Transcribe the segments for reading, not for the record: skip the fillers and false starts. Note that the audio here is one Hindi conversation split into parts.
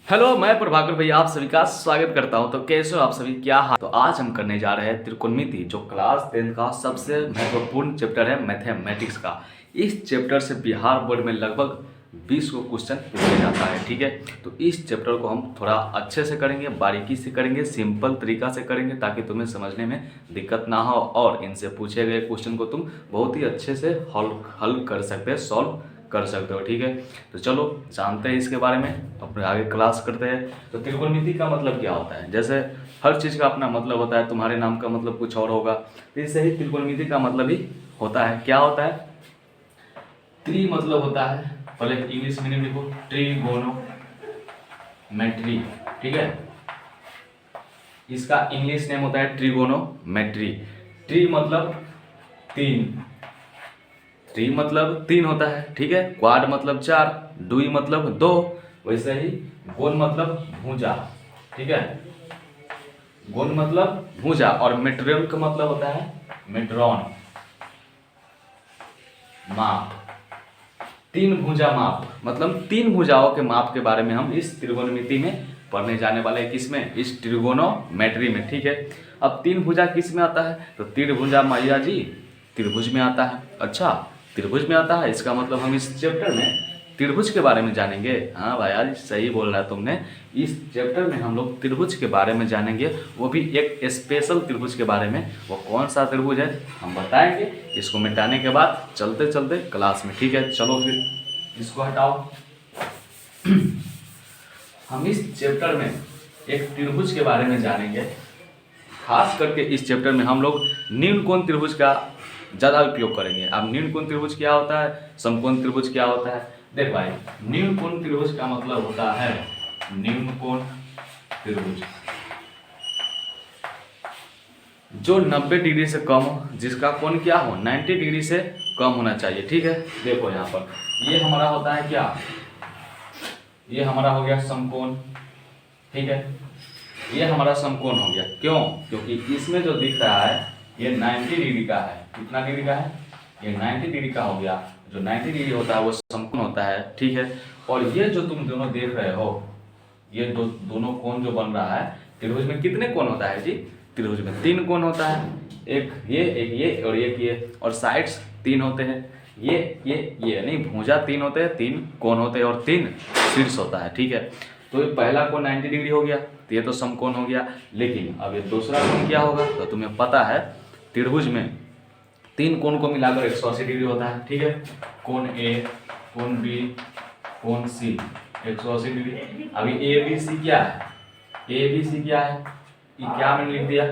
हेलो, मैं प्रभाकर भैया आप सभी का स्वागत करता हूं। तो कैसे हो आप सभी, क्या हाल। तो आज हम करने जा रहे हैं त्रिकोणमिति, जो क्लास 10 का सबसे महत्वपूर्ण चैप्टर है मैथमेटिक्स का। इस चैप्टर से बिहार बोर्ड में लगभग 20 को क्वेश्चन पूछा जाता है। ठीक है, तो इस चैप्टर को हम थोड़ा अच्छे से करेंगे, बारीकी से करेंगे, सिंपल तरीका से करेंगे, ताकि तुम्हें समझने में दिक्कत ना हो और इनसे पूछे गए क्वेश्चन को तुम बहुत ही अच्छे से हल कर सकते हैं, सॉल्व कर सकते हो। ठीक है, तो चलो जानते हैं इसके बारे में, अपने आगे क्लास करते हैं। तो त्रिकोणमिति का मतलब क्या होता है, जैसे हर चीज़ का अपना मतलब होता है। तुम्हारे नाम का मतलब कुछ और होगा, तो इससे ही त्रिकोणमिति का मतलब ही होता है। क्या होता है? त्रि मतलब होता है, पहले इंग्लिश मीनिंग लिखो, ट्रिगोनोमेट्री। ठीक है, इसका इंग्लिश नेम होता है ट्रिगोनोमेट्री। ट्री मतलब तीन, ट्री मतलब तीन होता है। ठीक है, क्वाड मतलब चार, डुई मतलब दो, वैसे ही गोल मतलब भुजा। ठीक है, गोल मतलब भुजा, और मेट्रियल का मतलब होता है मेट्रॉन, माप। तीन भुजा माप मतलब तीन भुजाओं के माप के बारे में हम इस त्रिकोणमिति में पढ़ने जाने वाले हैं। किसमें? इस त्रिकोणोमेट्री में। ठीक है, अब तीन भुजा किस में आता है? तो त्रिभुजा मैया जी त्रिभुज में आता है। अच्छा, त्रिभुज में आता है, इसका मतलब हम इस चैप्टर में त्रिभुज के बारे में जानेंगे। हाँ भाई, आज सही बोल रहा है तुमने। इस चैप्टर में हम लोग त्रिभुज के बारे में जानेंगे, वो भी एक स्पेशल त्रिभुज के बारे में। वो कौन सा त्रिभुज है हम बताएंगे इसको मिटाने के बाद, चलते चलते क्लास में। ठीक है, चलो फिर इसको हटाओ। हम इस चैप्टर में एक त्रिभुज के बारे में जानेंगे। खास करके इस चैप्टर में हम लोग निम्न कोण त्रिभुज का ज़्यादा उपयोग करेंगे। अब निम्न कोण त्रिभुज क्या होता है, समकोण त्रिभुज क्या होता है? देख भाई, निम्न कोण त्रिभुज का मतलब होता है निम्न कोण त्रिभुज जो 90 डिग्री से कम हो, जिसका कोण क्या हो, 90 डिग्री से कम होना चाहिए। ठीक है, देखो यहाँ पर ये हमारा होता है क्या, ये हमारा हो गया समकोण। ठीक है, ये हमारा समकोण हो गया। क्यों? क्योंकि इसमें जो दिख रहा है ये 90 डिग्री का है। कितना डिग्री का है? ये 90 डिग्री का हो गया। जो 90 डिग्री होता है वो समकोण होता है। ठीक है, और ये जो तुम दोनों देख रहे हो, ये दोनों कोण जो बन रहा है, त्रिभुज में कितने कोण होता है जी? त्रिभुज में तीन कोण होता है, एक ये और एक ये, और साइड्स तीन होते हैं। ये नहीं, भुजा तीन होते हैं, तीन कोण होते हैं, और तीन शीर्ष होता है। ठीक है, तो ये पहला कोण 90 डिग्री हो गया, तो ये तो समकोण हो गया। लेकिन अब ये दूसरा कोण क्या होगा? तो तुम्हें पता है त्रिभुज में तीन कोण को मिलाकर 180 डिग्री होता है। ठीक है, कोण ए, कोण बी, कोण सी, 180 डिग्री। अभी ए बी सी क्या है? ए बी सी क्या है? ये क्या मैंने लिख दिया?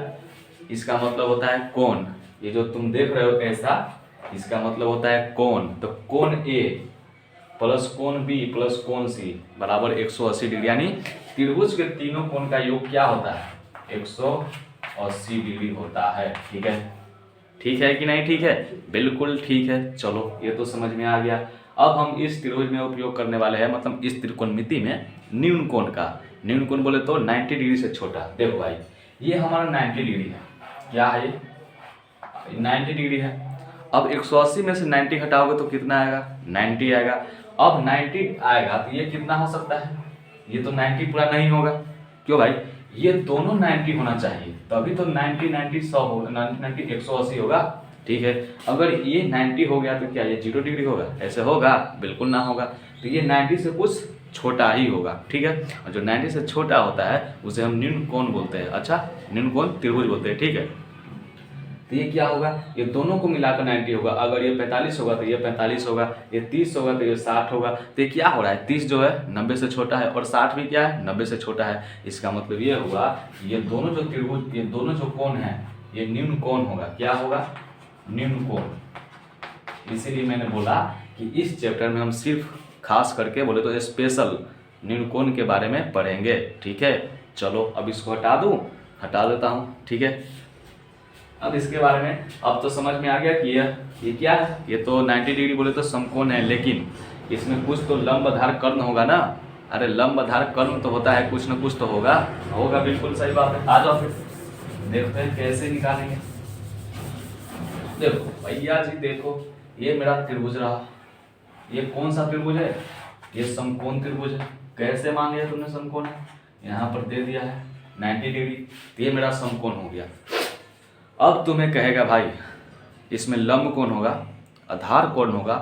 इसका मतलब होता है कोण। ये जो तुम देख रहे हो कैसा, इसका मतलब होता है कोण। तो कोण ए प्लस कोण बी प्लस कोण सी बराबर 180 डिग्री, यानी त्रिभुज के तीनों कोण का योग क्या होता है? 180 डिग्री होता है। ठीक है, ठीक है कि नहीं? ठीक है, बिल्कुल ठीक है। चलो, ये तो समझ में आ गया। अब हम इस त्रिभुज में उपयोग करने वाले हैं, मतलब इस त्रिकोणमिति में निम्न कोण का। निम्न कोण बोले तो 90 डिग्री से छोटा। देखो भाई, ये हमारा 90 डिग्री है। क्या है ये? 90 डिग्री है। अब 180 में से 90 हटाओगे तो कितना आएगा? 90 आएगा। अब 90 आएगा तो ये कितना हो सकता है? ये तो 90 पूरा नहीं होगा। क्यों भाई? ये दोनों 90 होना चाहिए, तभी तो 90 90 100 होगा, 90 90 180 होगा। ठीक है, अगर ये 90 हो गया तो क्या ये 0 डिग्री होगा? ऐसे होगा? बिल्कुल ना होगा। तो ये 90 से कुछ छोटा ही होगा। ठीक है, और जो 90 से छोटा होता है उसे हम निम्न कोण बोलते हैं। अच्छा, निम्न कोण त्रिभुज बोलते हैं। ठीक है, तो ये क्या होगा? ये दोनों को मिलाकर 90 होगा। अगर ये 45 होगा तो ये 45 होगा, ये 30 होगा तो ये 60 होगा। तो ये क्या हो रहा है? 30 जो है 90 से छोटा है, और 60 भी क्या है? 90 से छोटा है। इसका मतलब ये हुआ ये दोनों जो त्रिभुज, ये दोनों जो कोण है, ये निम्न कोण होगा। क्या होगा? निम्न कोण। इसीलिए मैंने बोला कि इस चैप्टर में हम सिर्फ खास करके बोले तो स्पेशल निम्न कोण के बारे में पढ़ेंगे। ठीक है, चलो अब इसको हटा दूँ, हटा देता हूँ। ठीक है, अब इसके बारे में अब तो समझ में आ गया कि ये क्या है। ये तो 90 डिग्री बोले तो समकोण है, लेकिन इसमें कुछ तो लंबधार कर्ण होगा ना। अरे लंबधार कर्ण तो होता है, कुछ ना कुछ तो होगा। होगा, बिल्कुल सही बात है। आ जाओ फिर देखते हैं कैसे निकालेंगे। देखो भैया जी, देखो ये मेरा त्रिभुज रहा। ये कौन सा त्रिभुज है? ये समकोण त्रिभुज है। कैसे मान लिया तुमने समकोण है? यहाँ पर दे दिया है 90 डिग्री, तो ये मेरा समकोण हो गया। अब तुम्हें कहेगा भाई इसमें लंब कोण होगा, आधार कोण होगा,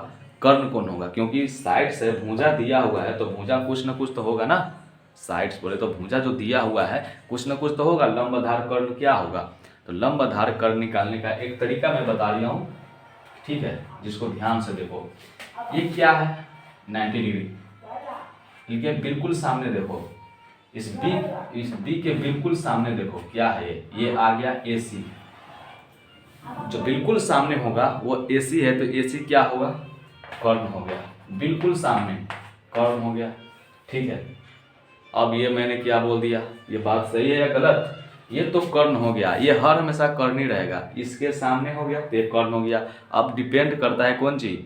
कर्ण कोण होगा, क्योंकि साइड से भुजा दिया हुआ है तो भुजा कुछ न कुछ तो होगा ना। साइड्स बोले तो भुजा जो दिया हुआ है कुछ न कुछ तो होगा। लंब आधार कर्ण क्या होगा? तो लंब आधार कर्ण निकालने का एक तरीका मैं बता रहा हूँ, ठीक है, जिसको ध्यान से देखो। ये क्या है? 90 डिग्री। इनके बिल्कुल सामने देखो, इस बी के बिल्कुल सामने देखो क्या है ये आ गया AC। जो बिल्कुल सामने होगा वो AC है, तो AC क्या होगा? कर्ण हो गया। बिल्कुल सामने कर्ण हो गया, ठीक है। अब ये मैंने क्या बोल दिया, ये बात सही है या गलत? ये तो कर्ण हो गया, ये हर हमेशा कर्ण ही रहेगा। इसके सामने हो गया तो ये कर्ण हो गया। अब डिपेंड करता है कौन चीज,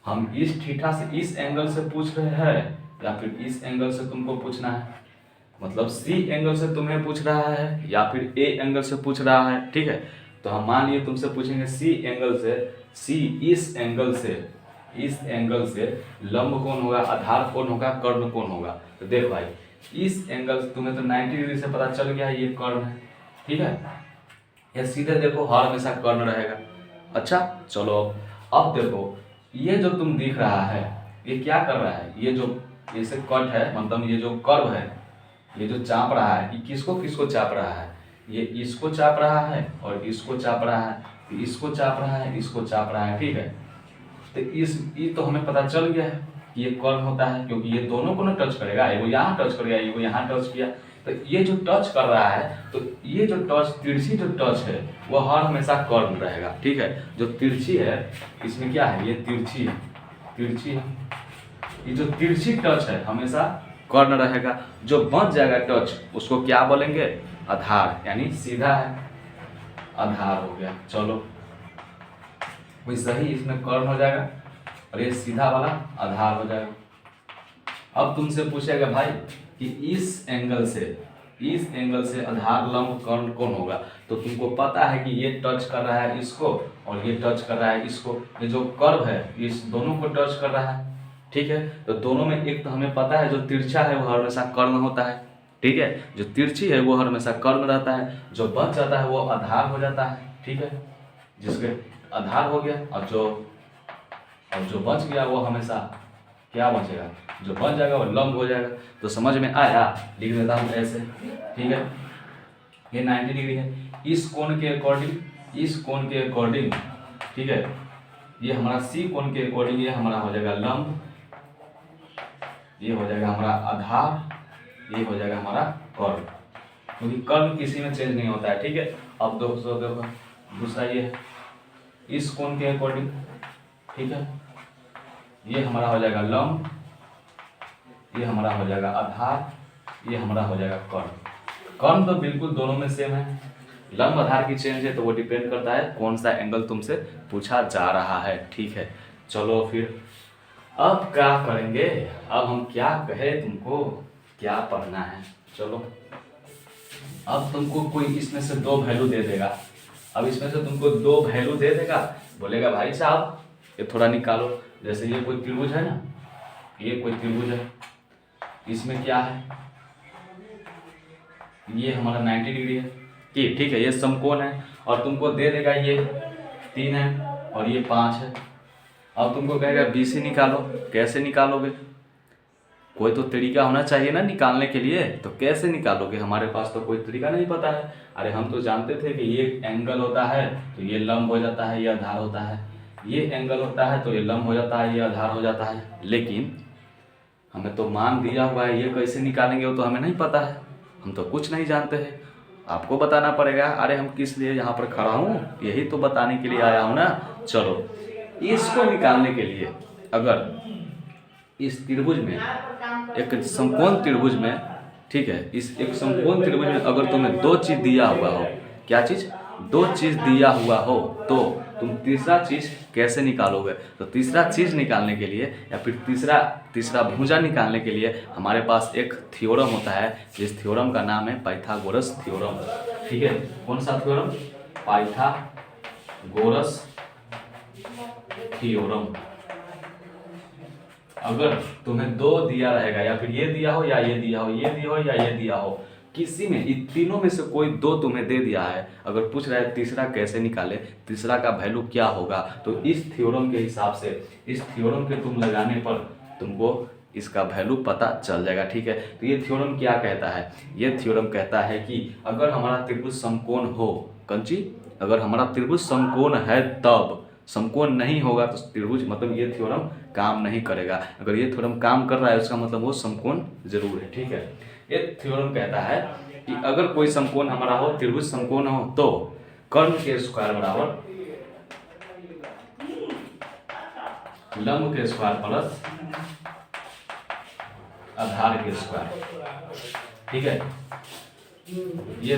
हम इस थीटा से इस एंगल से पूछ रहे हैं या फिर इस एंगल से तुमको पूछना है। मतलब C एंगल से तुम्हें पूछ रहा है या फिर A एंगल से पूछ रहा है, ठीक है। तो हम मान लिए तुमसे पूछेंगे C एंगल से, C इस एंगल से लंब कोण होगा, आधार कोण होगा, कर्ण कोण होगा। तो देख भाई इस एंगल तुम्हें तो 90 डिग्री से पता चल गया ये कर्ण है, ठीक है। ये सीधे देखो हर हमेशा कर्ण रहेगा। अच्छा चलो अब देखो ये जो तुम दिख रहा है ये क्या कर रहा है? ये जो जैसे कट है, मतलब ये जो कर्व है, ये जो चाप रहा है, ये किसको किसको चाप रहा है? ये इसको चाप रहा है और इसको चाप रहा है, इसको चाप रहा है, इसको चाप रहा है, ठीक है। तो ये तो हमें पता चल गया है कि ये कर्ण होता है, क्योंकि ये दोनों को ना टच करेगा, एगो यहाँ टच करेगा, एगो यहाँ टच किया। तो ये जो टच कर रहा है, तो ये जो टच तिरछी जो टच है वो हर हमेशा कर्ण रहेगा, ठीक है। जो तिरछी है इसमें क्या है? ये तिरछी है, ये जो तिरछी टच है हमेशा कर्ण रहेगा। जो बच जाएगा टच उसको क्या बोलेंगे? आधार, यानी सीधा है, आधार हो गया। चलो वैसे ही इसमें कर्ण हो जाएगा और ये सीधा वाला आधार हो जाएगा। अब तुमसे पूछेगा भाई कि इस एंगल से आधार लंब कर्ण कौन होगा? तो तुमको पता है कि ये टच कर रहा है इसको और ये टच कर रहा है इसको। ये जो कर्व है इस दोनों को टच कर रहा है, ठीक है। तो दोनों में एक तो हमें पता है जो तिरछा है वो हमेशा कर्ण होता है, ठीक है। जो तिरछी है वो हमेशा कर्ण रहता है, जो बच जाता है वो आधार हो जाता है, ठीक है। जिसके आधार हो गया और जो बच गया वो हमेशा क्या बचेगा? जो बच जाएगा वो लंब हो जाएगा। तो समझ में आया? लिख देता हूँ ऐसे, ठीक है। ये 90 डिग्री है, इस कोण के अकॉर्डिंग, ठीक है। ये हमारा C कोण के अकॉर्डिंग ये हमारा हो जाएगा लंब, ये हो जाएगा हमारा आधार, ये हो जाएगा हमारा कर्ण, क्योंकि कर्ण किसी में चेंज नहीं होता है, ठीक है। अब दोस्तों देखो दूसरा ये है इस कोण के अकॉर्डिंग, ठीक है। ये हमारा हो जाएगा लंब, ये हमारा हो जाएगा आधार, ये हमारा हो जाएगा कर्ण। कर्ण तो बिल्कुल दोनों में सेम है। लंब आधार की चेंज है तो वो डिपेंड करता है कौन सा एंगल तुमसे पूछा जा रहा है, ठीक है। चलो फिर अब क्या करेंगे? अब हम क्या कहे तुमको, क्या पढ़ना है? चलो अब तुमको कोई इसमें से दो वैल्यू दे देगा। अब इसमें से तुमको दो वैल्यू दे देगा, बोलेगा भाई साहब ये थोड़ा निकालो। जैसे ये कोई त्रिभुज है ना, ये कोई त्रिभुज है, इसमें क्या है? ये हमारा 90 डिग्री है कि ठीक है, ये समकोण है और तुमको दे देगा ये 3 है और ये 5 है। अब तुमको कहेगा BC निकालो। कैसे निकालोगे? कोई तो तरीका होना चाहिए ना निकालने के लिए। तो कैसे निकालोगे? हमारे पास तो कोई तरीका नहीं पता है। अरे हम तो जानते थे कि ये एंगल होता है तो ये लंब हो जाता है, ये आधार होता है, ये एंगल होता है तो ये लंब हो जाता है, ये आधार हो जाता है। लेकिन हमें तो मान दिया हुआ है, ये कैसे निकालेंगे वो तो हमें नहीं पता है, हम तो कुछ नहीं जानते हैं। आपको बताना पड़ेगा। अरे हम किस लिए यहाँ पर खड़ा हूँ, यही तो बताने के लिए आया हूँ ना। चलो इसको निकालने के लिए अगर इस त्रिभुज में एक समकोण त्रिभुज में, ठीक है, इस एक समकोण त्रिभुज में अगर तुम्हें दो चीज दिया हुआ हो, क्या चीज? दो चीज दिया हुआ हो तो तुम तीसरा चीज कैसे निकालोगे? तो तीसरा चीज निकालने के लिए या फिर तीसरा भुजा निकालने के लिए हमारे पास एक थ्योरम होता है, जिस थ्योरम का नाम है पाइथागोरस थ्योरम, ठीक है। कौन सा थ्योरम? Pythagoras theorem. अगर तुम्हें दो दिया रहेगा, या फिर ये दिया हो या ये दिया हो, ये दिया हो या ये दिया हो, किसी में इन तीनों में से कोई दो तुम्हें दे दिया है, अगर पूछ रहा है तीसरा कैसे निकाले, तीसरा का वैल्यू क्या होगा, तो इस थ्योरम के हिसाब से, इस थ्योरम के तुम लगाने पर तुमको इसका वैल्यू पता चल जाएगा। ठीक है, तो ये थ्योरम क्या कहता है, ये थ्योरम कहता है कि अगर हमारा त्रिभुज समकोण हो, कंची अगर हमारा त्रिभुज समकोण है तब, समकोण नहीं होगा तो त्रिभुज, मतलब ये थ्योरम काम नहीं करेगा। अगर ये थ्योरम काम कर रहा है उसका मतलब वो समकोण जरूर है। ठीक है, ये थ्योरम कहता है कि अगर कोई समकोण हमारा हो, त्रिभुज समकोण हो, तो कर्ण के स्क्वायर बराबर लंब के स्क्वायर प्लस आधार के स्क्वायर। ठीक है, ये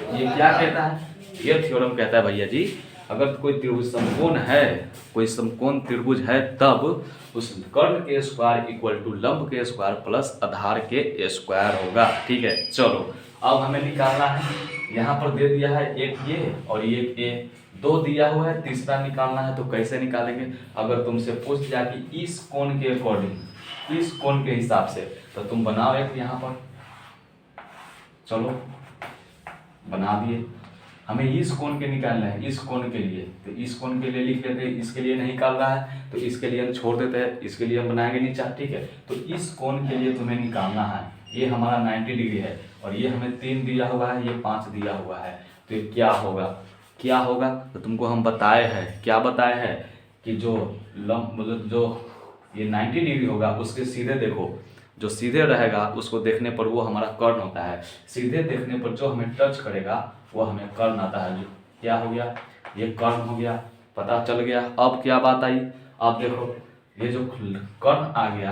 क्या कहता है, ये थ्योरम कहता है भैया जी, अगर कोई त्रिभुज समकोण है, कोई समकोण त्रिभुज है, तब उस कर्ण के स्क्वायर इक्वल टू लंब के स्क्वायर प्लस आधार के स्क्वायर होगा। ठीक है, चलो अब हमें निकालना है, यहाँ पर दे दिया है एक ये और एक ये, दो दिया हुआ है, तीसरा निकालना है। तो कैसे निकालेंगे, अगर तुमसे पूछ दिया कि इस कोण के अकॉर्डिंग, इस कोण के हिसाब से, तो तुम बनाओ एक यहाँ पर, चलो बना दिए। हमें इस कोण के निकालना है, इस कोण के लिए, तो इस कोण के लिए लिख लेते हैं, इसके लिए नहीं निकाल रहा है तो इसके लिए हम छोड़ देते हैं, इसके लिए हम बनाएंगे नीचे। ठीक है, तो इस कोण के लिए तुम्हें निकालना है, ये हमारा 90 डिग्री है और ये हमें 3 दिया हुआ है, ये 5 दिया हुआ है, तो ये क्या होगा, क्या होगा, तो तुमको हम बताए हैं, क्या बताए हैं कि जो लंब, मतलब जो ये 90 डिग्री होगा उसके सीधे देखो, जो सीधे रहेगा उसको देखने पर वो हमारा कर्ण होता है, सीधे देखने पर जो हमें टच करेगा वो हमें कर्ण आता है। जो क्या हो गया, ये कर्ण हो गया, पता चल गया। अब क्या बात आई, अब देखो ये जो कर्ण आ गया,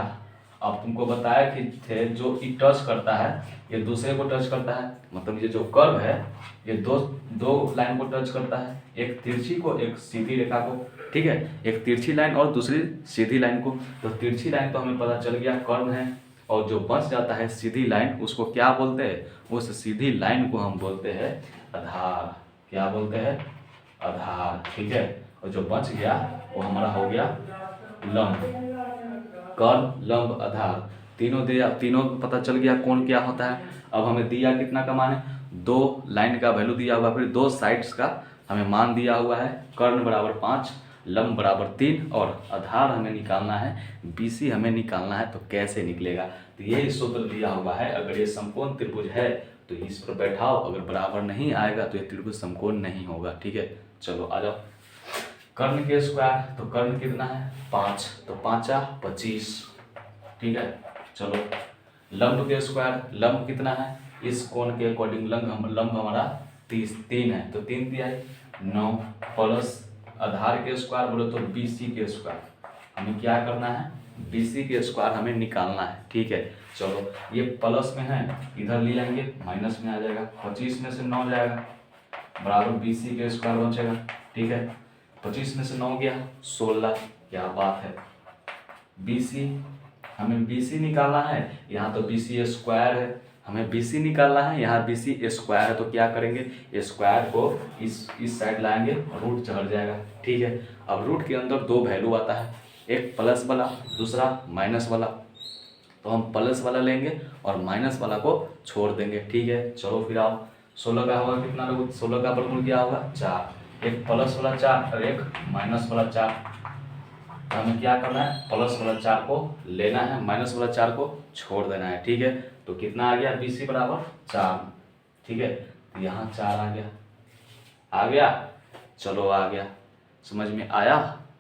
अब तुमको बताया कि थे जो टच करता है ये दूसरे को टच करता है, मतलब ये जो कर्व है ये दो लाइन को टच करता है, एक तिरछी को एक सीधी रेखा को। ठीक है, एक तिरछी लाइन और दूसरी सीधी लाइन को। तो तिरछी लाइन तो हमें पता चल गया कर्ण है, और जो बच जाता है सीधी लाइन उसको क्या बोलते हैं, उस सीधी लाइन को हम बोलते हैं आधार। क्या बोलते हैं, आधार। ठीक है, और जो बच गया वो हमारा हो गया लंब, कर्ण लंब आधार, तीनों दिया, तीनों पता चल गया कौन क्या होता है। अब हमें दिया कितना का मान है, दो लाइन का वैल्यू दिया हुआ, फिर दो साइड्स का हमें मान दिया हुआ है, कर्ण बराबर 5, लंब बराबर 3 और आधार हमें निकालना है, BC हमें निकालना है। तो कैसे निकलेगा, तो यही सूत्र दिया हुआ है, अगर ये समकोण त्रिभुज है तो इस पर बैठाओ, अगर बराबर नहीं आएगा तो ये त्रिभुज समकोण नहीं होगा। ठीक है, चलो आ जाओ। कर्ण के स्क्वायर, तो कर्ण कितना है 5, तो 5 25। ठीक है, चलो लंब के स्क्वायर, लंब कितना है, इस कोण के अकॉर्डिंग लंब हमारा 3 है, तो 3 दिया है 9 प्लस आधार के स्क्वायर बोले तो BC के स्क्वायर, हमें क्या करना है, BC के स्क्वायर हमें निकालना है। ठीक है, चलो ये प्लस में है, इधर ले आएंगे माइनस में आ जाएगा, 25 में से 9 जाएगा बराबर BC के स्क्वायर बचेगा। ठीक है, 25 में से 9 गया 16, क्या बात है। BC, हमें BC निकालना है, यहाँ तो BC स्क्वायर है, हमें BC निकालना है, यहाँ BC स्क्वायर है, तो क्या करेंगे, स्क्वायर को इस साइड लाएंगे, रूट चढ़ जाएगा। ठीक है, अब रूट के अंदर दो वैल्यू आता है, एक प्लस वाला दूसरा माइनस वाला, तो हम प्लस वाला लेंगे और माइनस वाला को छोड़ देंगे। ठीक है, चलो फिर आओ, 16 का होगा कितना, 16 का वर्गमूल क्या होगा 4, एक प्लस वाला 4 और एक माइनस वाला 4, तो हमें क्या करना है, प्लस वाला 4 को लेना है, माइनस वाला 4 को छोड़ देना है। ठीक है, तो कितना आ गया, BC बराबर 4। ठीक है, तो यहाँ 4 आ गया, आ गया, चलो आ गया, समझ में आया,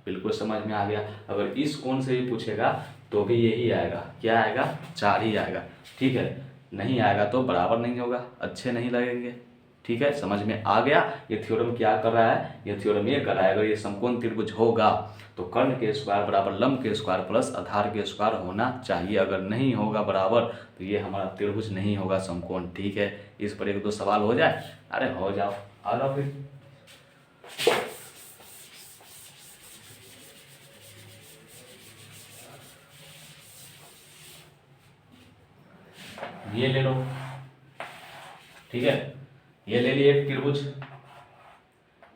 बिल्कुल समझ में आ गया। अगर इस कोण से भी पूछेगा तो भी यही आएगा, क्या आएगा 4 ही आएगा। ठीक है, नहीं आएगा तो बराबर नहीं होगा, अच्छे नहीं लगेंगे। ठीक है, समझ में आ गया। ये थ्योरम क्या कर रहा है, ये थ्योरम ये कर रहा है, अगर ये समकोण त्रिभुज होगा तो कर्ण के स्क्वायर बराबर लंब के स्क्वायर प्लस आधार के स्क्वायर होना चाहिए, अगर नहीं होगा बराबर तो ये हमारा त्रिभुज नहीं होगा समकोण। ठीक है, इस पर एक दो सवाल हो जाए, अरे हो जाओ, आ जाओ फिर। ये ले लो, ठीक है, ये ले लिए एक त्रिभुज,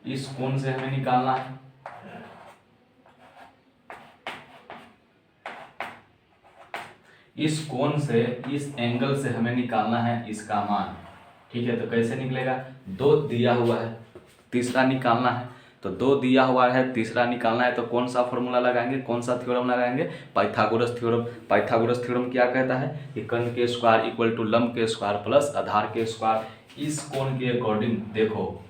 इस कोण से हमें निकालना है, इस कोण से, इस एंगल से हमें निकालना है इसका मान, ठीक है। तो कैसे निकलेगा, 2 दिया हुआ है, तीसरा निकालना है, तो 2 दिया हुआ है, तीसरा निकालना है, तो कौन सा फॉर्मूला लगाएंगे, कौन सा थ्योरम लगाएंगे, पाइथागोरस थ्योरम। पाइथागोरस थ्योरम क्या कहता है कि कर्ण के स्क्वायर इक्वल टू लंब के स्क्वायर प्लस आधार के स्क्वायर। इस कोण के अकॉर्डिंग देखो,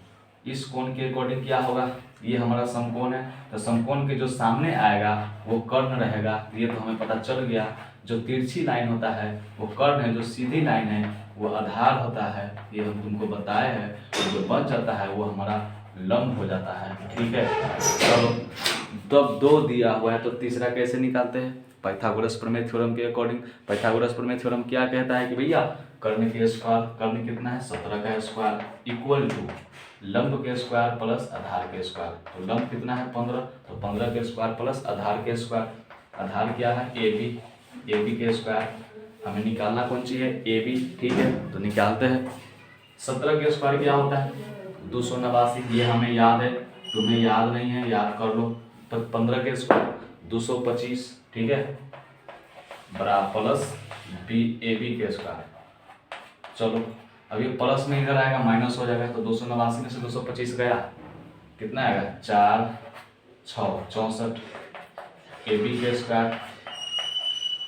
इस कोण के अकॉर्डिंग क्या होगा, ये हमारा समकोण है, तो समकोण के जो सामने आएगा वो कर्ण रहेगा, ये तो हमें पता चल गया। जो तिरछी लाइन होता है वो कर्ण है, जो सीधी लाइन है वो आधार होता है, ये हम तुमको बताए हैं। तो जो बच जाता है वो हमारा लंब हो जाता है, ठीक है। चलो, तब 2 दिया हुआ है तो तीसरा कैसे निकालते हैं, पाइथागोरस प्रमेय थ्योरम के अकॉर्डिंग। पाइथागोरस प्रमेय थ्योरम क्या कहता है कि भैया कर्ण के स्क्वायर, कर्ण कितना है 17 का स्क्वायर इक्वल टू लंब के स्क्वायर प्लस आधार के स्क्वायर। तो लंब कितना है 15, तो 15 के स्क्वायर प्लस आधार के स्क्वायर। आधार क्या है AB, AB के स्क्वायर हमें निकालना कौन सी है AB, ठीक है। तो निकालते हैं। 17 के स्क्वायर क्या होता है 289, ये हमें याद है, तुम्हें याद नहीं है, याद कर लो। तो 15 के स्क्वायर 225, ठीक है, बराबर प्लस AB के स्क्वायर। चलो अब ये प्लस में इधर आएगा माइनस हो जाएगा, तो 289 में से 225 गया, कितना आएगा 4 6 64 AB के स्क्वायर।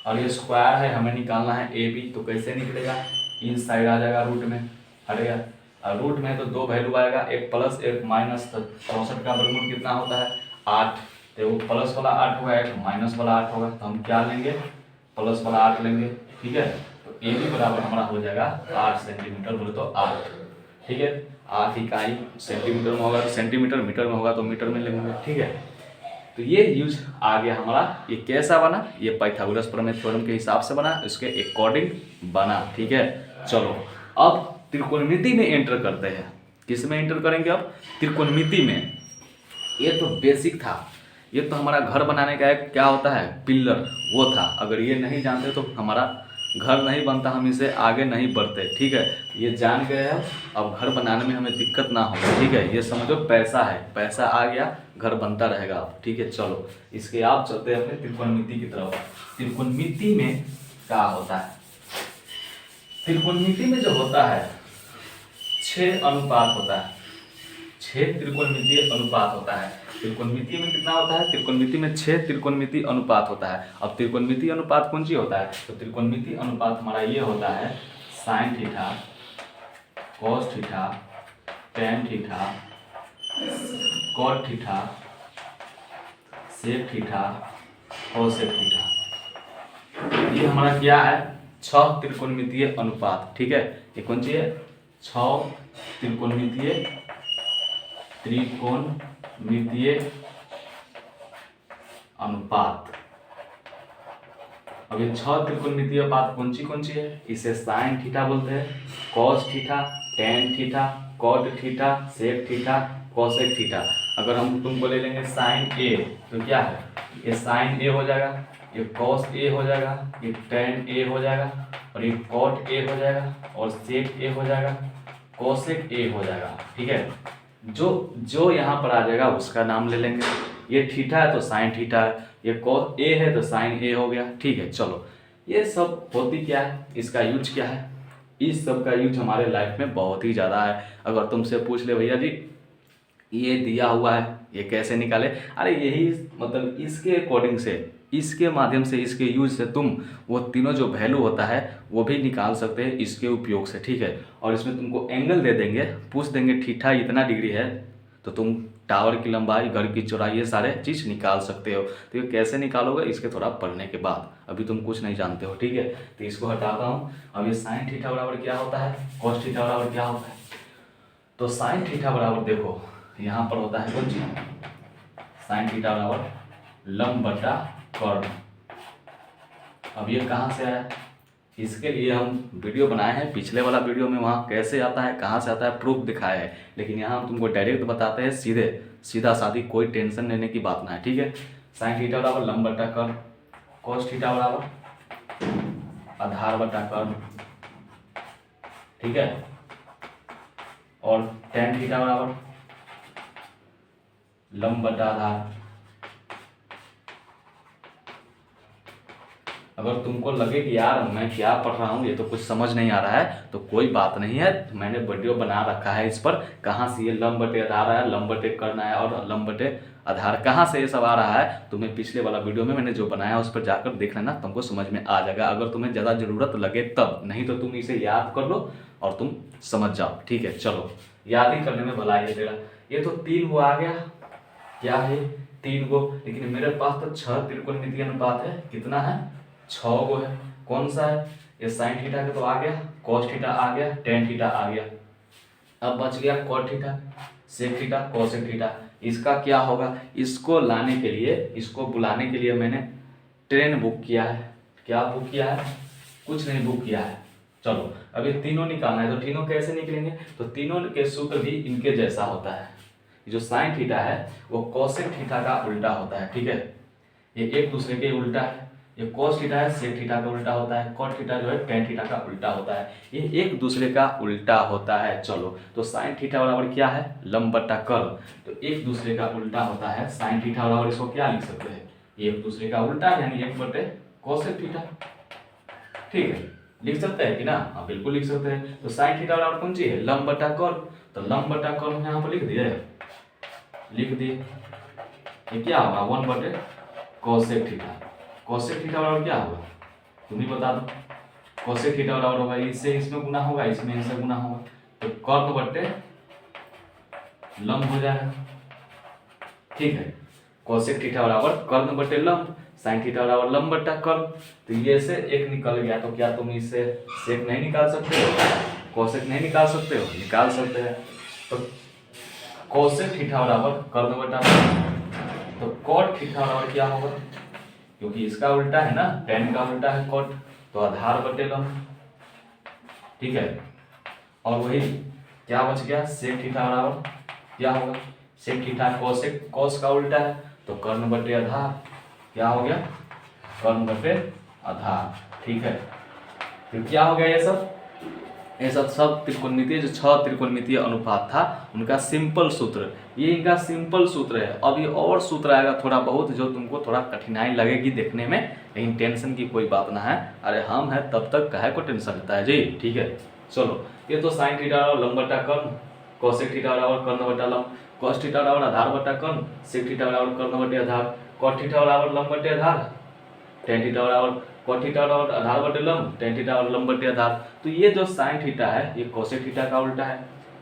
और ये स्क्वायर है, हमें निकालना है AB, तो कैसे निकलेगा, इन साइड आ जाएगा, रूट में हटेगा, और रूट में तो 2 वैल्यू आएगा, एक प्लस एक माइनस। तो 64 का वर्गमूल कितना होता है 8, तो वो प्लस वाला 8 होगा, एक माइनस वाला 8 होगा, तो हम क्या लेंगे प्लस वाला 8 लेंगे, ठीक है। तो AB बराबर हमारा हो जाएगा 8 सेंटीमीटर, बोले तो 8, ठीक है। 8 इकाई सेंटीमीटर में होगा, सेंटीमीटर मीटर में होगा तो मीटर में लेंगे, ठीक है। तो ये यूज आ गया हमारा, ये कैसा बना, ये पाइथागोरस प्रमेय थ्योरम के हिसाब से बना, इसके अकॉर्डिंग बना, ठीक है। चलो अब त्रिकोणमिति में एंटर करते हैं। किस में एंटर करेंगे अब, त्रिकोणमिति में। ये तो बेसिक था, ये तो हमारा घर बनाने का एक क्या होता है पिलर, वो था। अगर ये नहीं जानते तो हमारा घर नहीं बनता, हम इसे आगे नहीं बढ़ते, ठीक है। ये जान गए हैं, अब घर बनाने में हमें दिक्कत ना हो, ठीक है। ये समझो पैसा है, पैसा आ गया घर बनता रहेगा अब, ठीक है। चलो इसके आप चलते हैं अपने त्रिकोणमिति की तरफ। त्रिकोणमिति में क्या होता है, त्रिकोणमिति में जो होता है 6 अनुपात होता है, 6 त्रिकोणमितीय अनुपात होता है। त्रिकोणमिति में कितना होता है, त्रिकोणमिति में 6 त्रिकोणमिति अनुपात होता है। अब त्रिकोणमिति अनुपात कौन सी होता है, तो त्रिकोणमिति अनुपात हमारा ये होता है sine theta, cos theta, tan theta, cot theta, sec theta, cosec theta. ये हमारा क्या है 6 त्रिकोणमितीय अनुपात, ठीक है। ये कौन सी है 6 त्रिकोणमितीय अनुपात। अब ये 6 त्रिकोणमितीय अनुपात कौन सी है, इसे साइन थीटा बोलते हैं, cos theta, tan theta, cot theta, sec theta, cosec theta. अगर हम तुमको ले लेंगे साइन ए, तो क्या है ये साइन ए हो जाएगा, ये कॉस ए हो जाएगा, ये टेन ए हो जाएगा, और ये कॉट ए हो जाएगा, और सेक ए हो जाएगा, कोसेक ए हो जाएगा, ठीक है। जो जो यहाँ पर आ जाएगा उसका नाम ले लेंगे। ये थीटा है तो साइन थीटा है, ये कॉस ए है तो साइन ए हो गया, ठीक है। चलो ये सब होती क्या है, इसका यूज क्या है, इस सब का यूज हमारे लाइफ में बहुत ही ज़्यादा है। अगर तुमसे पूछ ले भैया जी ये दिया हुआ है ये कैसे निकाले, अरे यही मतलब इसके अकॉर्डिंग से, इसके माध्यम से, इसके यूज से तुम वो तीनों जो वैल्यू होता है वो भी निकाल सकते हैं इसके उपयोग से, ठीक है। और इसमें तुमको एंगल दे देंगे, पूछ देंगे थीटा इतना डिग्री है, तो तुम टावर की लंबाई, घर की चौड़ाई, ये सारे चीज़ निकाल सकते हो। तो ये कैसे निकालोगे इसके थोड़ा पढ़ने के बाद, अभी तुम कुछ नहीं जानते हो, ठीक है। तो इसको हटाता हूँ। अब ये साइन थीटा बराबर क्या होता है, कॉस थीटा बराबर क्या होता है, तो साइन थीटा बराबर देखो यहाँ पर होता है कौन सी, साइन थीटा बराबर लंब बटा कर्ण। अब ये कहाँ से आया, इसके लिए हम वीडियो बनाए हैं, पिछले वाला वीडियो में वहाँ कैसे आता है कहाँ से आता है प्रूफ दिखाया है, लेकिन यहाँ हम तुमको डायरेक्ट बताते हैं, सीधा सादी, कोई टेंशन लेने की बात ना है, ठीक है। साइन थीटा बराबर लंब बटा कर्ण, कॉस थीटा बराबर आधार बटा कर्ण, ठीक है, और टेन थीटा बराबर लंब बटा आधार। अगर तुमको लगे कि यार मैं क्या पढ़ रहा हूँ, ये तो कुछ समझ नहीं आ रहा है, तो कोई बात नहीं है, मैंने वीडियो बना रखा है इस पर, कहाँ से ये लंब बटे आधार है, लंब बटे कर्ण है और लंब बटे आधार कहाँ से ये सब आ रहा है, तुम्हें पिछले वाला वीडियो में मैंने जो बनाया उस पर जाकर देख लेना, तुमको समझ में आ जाएगा। अगर तुम्हें ज़्यादा ज़रूरत लगे तब, नहीं तो तुम इसे याद कर लो और तुम समझ जाओ। ठीक है, चलो याद ही करने में भलाई है तेरा। ये तो 3 वो आ गया, क्या है 3 गो, लेकिन मेरे पास तो 6 त्रिकोणमितीय अनुपात है। कितना है? 6 गो है। कौन सा है? ये साइन थीटा का तो आ गया, कॉस थीटा आ गया, टेन थीटा आ गया। अब बच गया cot theta, sec theta, cosec theta. इसका क्या होगा? इसको लाने के लिए, इसको बुलाने के लिए मैंने ट्रेन बुक किया है। क्या बुक किया है? कुछ नहीं बुक किया है। चलो अब ये तीनों निकालना है, तो तीनों कैसे निकलेंगे? तो तीनों के सूत्र भी इनके जैसा होता है। जो साइन थीटा है वो कोसेक थीटा का उल्टा होता है। ठीक है, ये एक दूसरे के उल्टा है। ये कोस थीटा है, सेक थीटा का उल्टा होता है। कॉट थीटा जो है टेन थीटा का उल्टा होता है। ये एक दूसरे का उल्टा होता है। चलो तो साइन थीटा बराबर क्या है? लंब बटा कर्ल। तो एक दूसरे का उल्टा होता है साइन थीटा बराबर, इसको क्या लिख सकते हैं? एक दूसरे का उल्टा यानी 1 बटे कोसेक थीटा। ठीक है, लिख सकते हैं कि ना? हाँ बिल्कुल लिख सकते हैं। तो साइन थीटा बराबर कौन सी है? लंब बटा कर्ल। तो लंब बटा कर्ल हम यहाँ पर लिख दिए, ये क्या होगा? 1 बटे कोसेक थीटा। कोसेक थीटा बराबर क्या होगा? तुम ही बता दो। कोसेक थीटा बराबर होगा, इससे इसमें गुना होगा, इसमें इससे गुना होगा, तो कर्ण बटे लंब हो जाएगा। ठीक है, कोसेक थीटा बराबर कर्ण बटे लंब, साइन थीटा बराबर लंब बटा कर्ण। तो ये से एक निकल गया, तो क्या तुम इससे सेक नहीं निकाल सकते हो? कोसेक नहीं निकाल सकते हो? निकाल सकते हैं। तो कोसेक थीटा बराबर कर्ण बटा लंब, तो कॉट थीटा बराबर क्या होगा? क्योंकि इसका उल्टा है ना, टेन का उल्टा है कॉट, तो आधार बटे लंब। ठीक है, और वही क्या बच गया? सेक थीटा बराबर क्या होगा? सेक थीटा कोसेक, कोस का उल्टा है, तो कर्ण बटे आधार। क्या हो गया? कर्ण बटे आधार। ठीक है, फिर क्या हो गया? ये सब त्रिकोणमितीय, जो 6 त्रिकोणमितीय अनुपात था उनका सिंपल सूत्र, ये इनका सिंपल सूत्र है। अब ये और सूत्र आएगा थोड़ा बहुत, जो तुमको थोड़ा कठिनाई लगेगी देखने में, लेकिन टेंशन की कोई बात ना है। अरे हम हैं तब तक काहे को टेंशन लेता है जी। ठीक है, चलो ये तो साइन थीटा बराबर लंब बटा कर्ण, कोसेक थीटा बराबर कर्ण बटा लंब, कॉस थीटा बराबर आधार बटा कर्ण, सेक थीटा बराबर कर्ण बटे आधार, कॉट थीटा बराबर लंब बटे आधार, टेन थीटा बराबर कॉट थीटा बराबर आधार बटे लंब, टेन थीटा बराबर लंब बटे आधार। तो ये जो साइन थीटा है ये कोसेक थीटा का उल्टा है,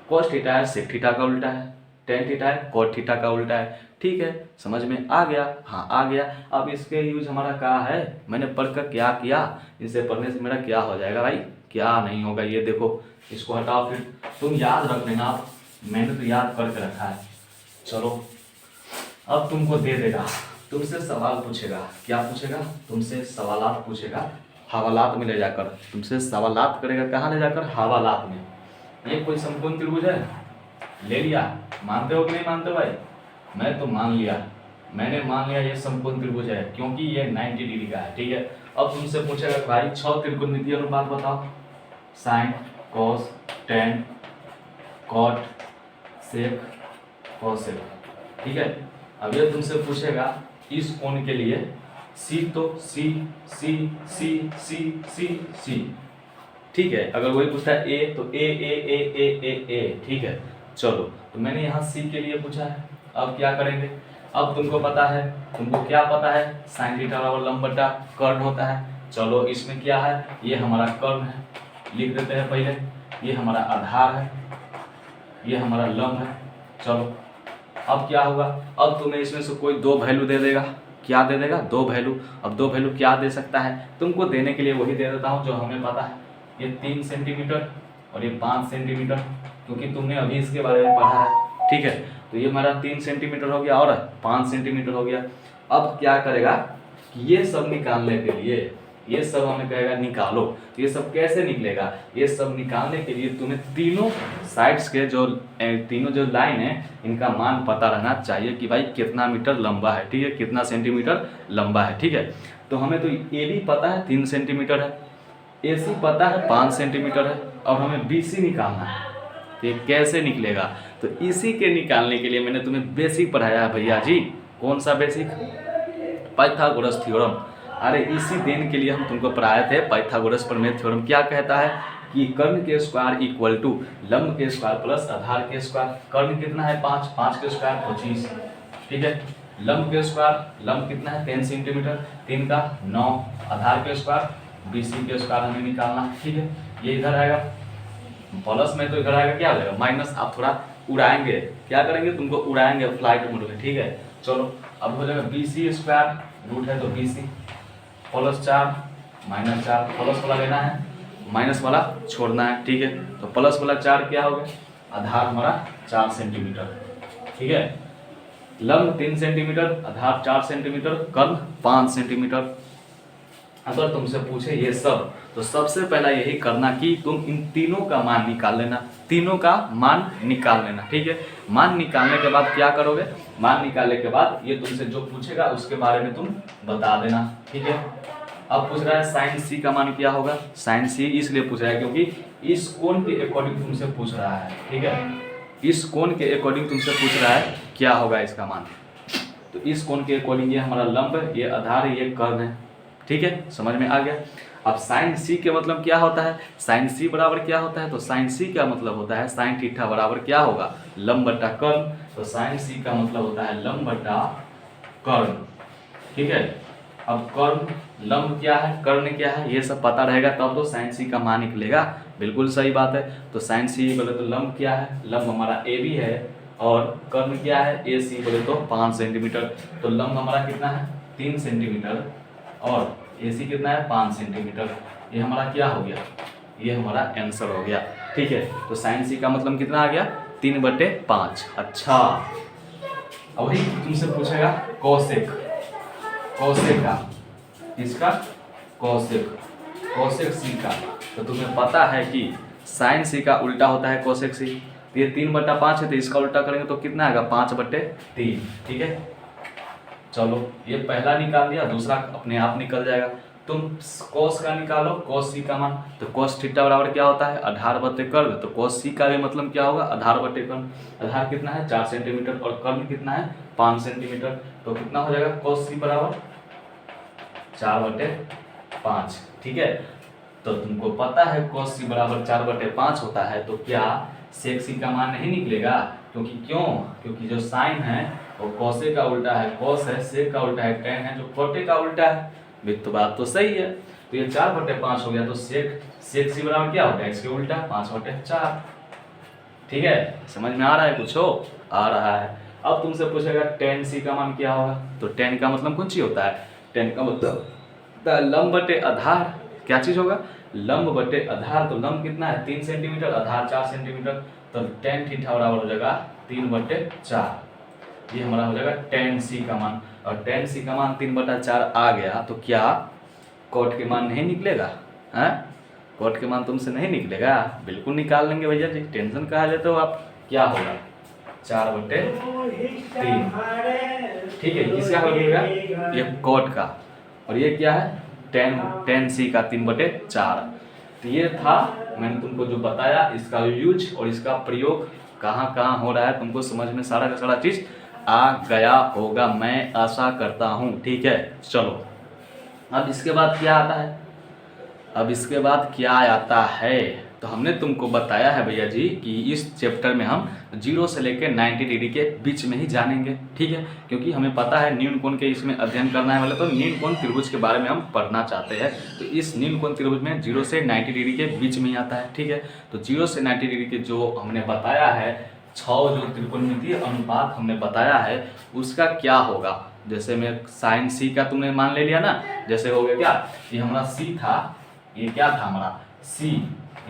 कॉस थीटा है सेक थीटा का उल्टा है, टेन थीटा है कॉट थीटा का उल्टा है। ठीक है, समझ में आ गया? हाँ आ गया। अब इसके यूज हमारा कहा है, मैंने पढ़कर क्या किया, इसे पढ़ने से मेरा क्या हो जाएगा भाई? क्या नहीं होगा। ये देखो, इसको हटाओ, फिर तुम याद रख लेना, मैंने तो याद करके रखा है। चलो अब तुमको दे देगा, तुमसे सवाल पूछेगा। क्या पूछेगा? तुमसे सवालात पूछेगा, हवालात में ले जाकर तुमसे सवालात करेगा। कहाँ ले जाकर? हवालात में। ये कोई समकोण त्रिभुज है, ले लिया। मानते हो कि नहीं मानते भाई? मैं तो मान लिया, मैंने मान लिया ये समकोण त्रिभुज है, क्योंकि ये 90 डिग्री का है। ठीक है, अब तुमसे पूछेगा भाई 6 त्रिकोणमितीय अनुपात बताओ। साइन, कॉस, टेन, कॉट, सेक, कोसेक। ठीक है, अब ये तुमसे पूछेगा इस कोण के लिए सी, तो सी सी सी सी सी सी। ठीक है, अगर वही पूछता है ए, तो ए ए ए ए ए ए। ठीक है, चलो तो मैंने यहाँ सी के लिए पूछा है। अब क्या करेंगे? अब तुमको पता है, तुमको क्या पता है? साइन थीटा बराबर लंब बटा कर्ण होता है। चलो इसमें क्या है? ये हमारा कर्ण है, लिख देते हैं पहले। ये हमारा आधार है, ये हमारा लंब है। चलो अब क्या होगा? अब तुम्हें इसमें से कोई 2 वैल्यू दे देगा। क्या दे देगा? 2 वैल्यू। अब 2 वैल्यू क्या दे सकता है? तुमको देने के लिए वही दे देता हूँ जो हमें पता है। ये 3 सेंटीमीटर और ये 5 सेंटीमीटर, क्योंकि तुमने अभी इसके बारे में पढ़ा है। ठीक है, तो ये हमारा 3 सेंटीमीटर हो गया और 5 सेंटीमीटर हो गया। अब क्या करेगा कि ये सब निकालने के लिए, ये सब हमें कहेगा निकालो। ये सब कैसे निकलेगा? ये सब निकालने के लिए तुम्हें तीनों साइड्स के जो तीनों जो लाइन है इनका मान पता रहना चाहिए कि भाई कितना मीटर लंबा है। ठीक है, कितना सेंटीमीटर लंबा है। ठीक है, तो हमें तो ए बी पता है 3 सेंटीमीटर है, ए सी पता है 5 सेंटीमीटर है, और हमें बी सी निकालना है। तो ये कैसे निकलेगा? तो इसी के निकालने के लिए मैंने तुम्हें बेसिक पढ़ाया है भैया जी। कौन सा बेसिक? Pythagoras theorem. अरे इसी देन के लिए हम तुमको पढ़ाए थे पाइथागोरस प्रमेय थ्योरम। क्या कहता है कि कर्ण के स्क्वायर इक्वल टू लंब के स्क्वायर प्लस आधार के स्क्वायर। कर्ण कितना है 5, 5 के स्क्वायर 25, ठीक है। लंब के स्क्वायर, लंब कितना है 10 सेंटीमीटर, 3 का 9, आधार के स्क्वायर BC के स्क्वायर हमें निकालना है, ठीक है। ये इधर आएगा प्लस में, तो इधर आएगा क्या हो जाएगा माइनस। आप थोड़ा उड़ाएंगे, क्या करेंगे तुमको उड़ाएंगे फ्लाइट मोड में, ठीक है। चलो अब हो जाएगा BC स्क्वायर रूट है तो BC प्लस 4 माइनस 4, प्लस वाला लेना है माइनस वाला छोड़ना है, ठीक है। तो प्लस वाला 4 क्या हो गया, आधार हमारा 4 सेंटीमीटर, ठीक है। लंब 3 सेंटीमीटर, आधार 4 सेंटीमीटर, कर्ण 5 सेंटीमीटर। अगर तुमसे पूछे ये सब, तो सबसे पहला यही करना कि तुम इन तीनों का मान निकाल लेना, तीनों का मान निकाल लेना, ठीक है। मान निकालने के बाद क्या करोगे, मान निकालने के बाद ये तुमसे जो पूछेगा उसके बारे में तुम बता देना, ठीक है। अब पूछ रहा है साइन सी का मान क्या होगा। साइन सी इसलिए पूछ रहा है क्योंकि इस कोण के अकॉर्डिंग तुमसे पूछ रहा है, ठीक है। इस कोण के अकॉर्डिंग तुमसे पूछ रहा है क्या होगा इसका मान। तो इस कोण के अकॉर्डिंग ये हमारा लंब है, ये आधार है, ये कर्ण है, ठीक है। समझ में आ गया। अब साइन सी के मतलब क्या होता है, साइन सी बराबर क्या होता है, तो साइन सी का मतलब होता है साइन थीटा बराबर क्या होगा, लंब बटा कर्ण। तो साइन सी का मतलब होता है लंब बटा कर्ण, ठीक है। अब कर्ण लंब क्या है, कर्ण क्या है, ये सब पता रहेगा तब तो साइन सी का मान निकलेगा। बिल्कुल सही बात है। तो साइन सी बोले तो लंब क्या है, लंब हमारा ए बी है, और कर्ण क्या है ए सी बोले तो 5 सेंटीमीटर। तो लंब हमारा कितना है 3 सेंटीमीटर, और ए सी कितना है 5 सेंटीमीटर। ये हमारा क्या हो गया, ये हमारा आंसर हो गया, ठीक है। तो साइन सी का मतलब कितना आ गया 3/5। अच्छा, अब वही तुमसे पूछेगा कोसेक, कोसेक का, इसका कोसेक, कोसेक सी का। तो तुम्हें पता है कि साइन सी का उल्टा होता है कोसेक सी। तो ये 3/5 है, तो इसका उल्टा करेंगे तो कितना आएगा 5/3, ठीक है। चलो ये पहला निकाल दिया, दूसरा अपने आप निकल जाएगा। तुम कोस का निकालो, कोस सी का मान। तो कोस थीटा बराबर क्या होता है आधार बटे कर्ण। तो कोस सी का भी मतलब क्या होगा आधार बटे कर्ण। आधार कितना है 4 सेंटीमीटर और कर्ण कितना है 5 सेंटीमीटर। तो कितना हो जाएगा कोस सी बराबर 4/5, ठीक है। तो तुमको पता है कोस सी बराबर 4/5 होता है, तो क्या सेक सी का मान नहीं निकलेगा। क्योंकि क्यों, क्योंकि जो साइन है वो कोसे का उल्टा है कोस है, सेक का उल्टा है टेन है, जो कोटे का उल्टा है। तो बात तो सही है। तो ये 4/5 हो गया, तो सेक सी बराबर क्या होगा इसके उल्टा 5/4, ठीक है। समझ में आ रहा है कुछ हो, आ रहा है। अब तुमसे पूछेगा टेन सी का मान क्या होगा। तो टेन का मतलब कौन सी होता है, टेन का मतलब लंब बटे आधार। क्या चीज होगा लंब बटे आधार। तो लंब कितना है 3 सेंटीमीटर, आधार 4 सेंटीमीटर। तो टेन थीटा बराबर हो जाएगा 3/4। ये हमारा हो जाएगा टेन सी का मान। और टेन सी का मान 3/4 आ गया, तो क्या कोट के मान नहीं निकलेगा, हैं? कोट के मान तुमसे नहीं निकलेगा, बिल्कुल निकाल लेंगे भैया जी, टेंशन कहा जाते हो आप। क्या होगा 4/3, ठीक है। किसका हो गया ये कोट का, और ये क्या है टेन सी का 3/4। तो ये था मैंने तुमको जो बताया, इसका यूज और इसका प्रयोग कहाँ कहाँ हो रहा है तुमको समझ में सारा का सारा चीज आ गया होगा, मैं आशा करता हूँ, ठीक है। चलो अब इसके बाद क्या आता है, अब इसके बाद क्या आता है, तो हमने तुमको बताया है भैया जी कि इस चैप्टर में हम 0 से लेकर 90 डिग्री के बीच में ही जानेंगे, ठीक है। क्योंकि हमें पता है न्यून कोण के इसमें अध्ययन करना है वाले, तो न्यून कोण त्रिभुज के बारे में हम पढ़ना चाहते हैं। तो इस न्यून कोण त्रिभुज में 0 से 90 डिग्री के बीच में ही आता है, ठीक है। तो 0 से 90 डिग्री के जो हमने बताया है 6 जो त्रिकोणमितीय अनुपात हमने बताया है उसका क्या होगा। जैसे मैं साइन सी का तुमने मान ले लिया ना, जैसे हो गया क्या, ये हमारा सी था, ये क्या था हमारा सी,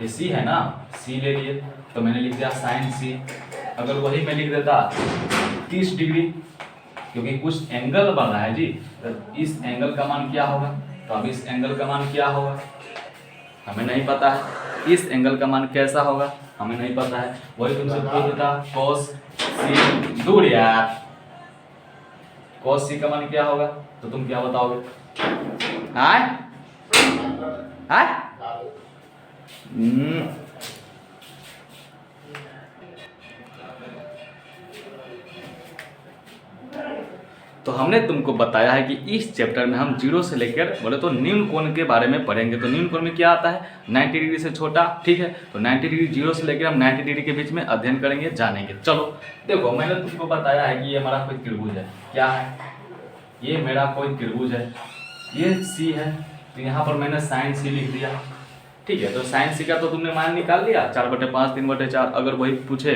ये सी है ना, सी ले लिए, तो मैंने लिख दिया साइन सी। अगर वही मैं लिख देता 30 डिग्री, क्योंकि कुछ एंगल बन रहा है जी, तो इस एंगल का मान क्या होगा, तो अब इस एंगल का मान क्या होगा हमें नहीं पता है, इस एंगल का मान कैसा होगा हमें नहीं पता है। वही तुमसे पूछ देता cos सी, दूर यार, cos सी का मान क्या होगा, तो तुम क्या बताओगे, हाय हाय तो हमने तुमको बताया है कि इस चैप्टर में हम जीरो से लेकर बोले तो न्यून कोण के बारे में पढ़ेंगे। तो न्यून कोण में क्या आता है, 90 डिग्री से छोटा, ठीक है। तो 90 डिग्री जीरो से लेकर हम 90 डिग्री के बीच में अध्ययन करेंगे, जानेंगे। चलो देखो, मैंने तुमको बताया है कि ये हमारा कोई त्रिभुज है, क्या है, ये मेरा कोई त्रिभुज है, ये सी है। तो यहाँ पर मैंने साइन सी लिख दिया, ठीक है। तो साइन सी का तो तुमने मान निकाल लिया, 4/5 3/4। अगर वही पूछे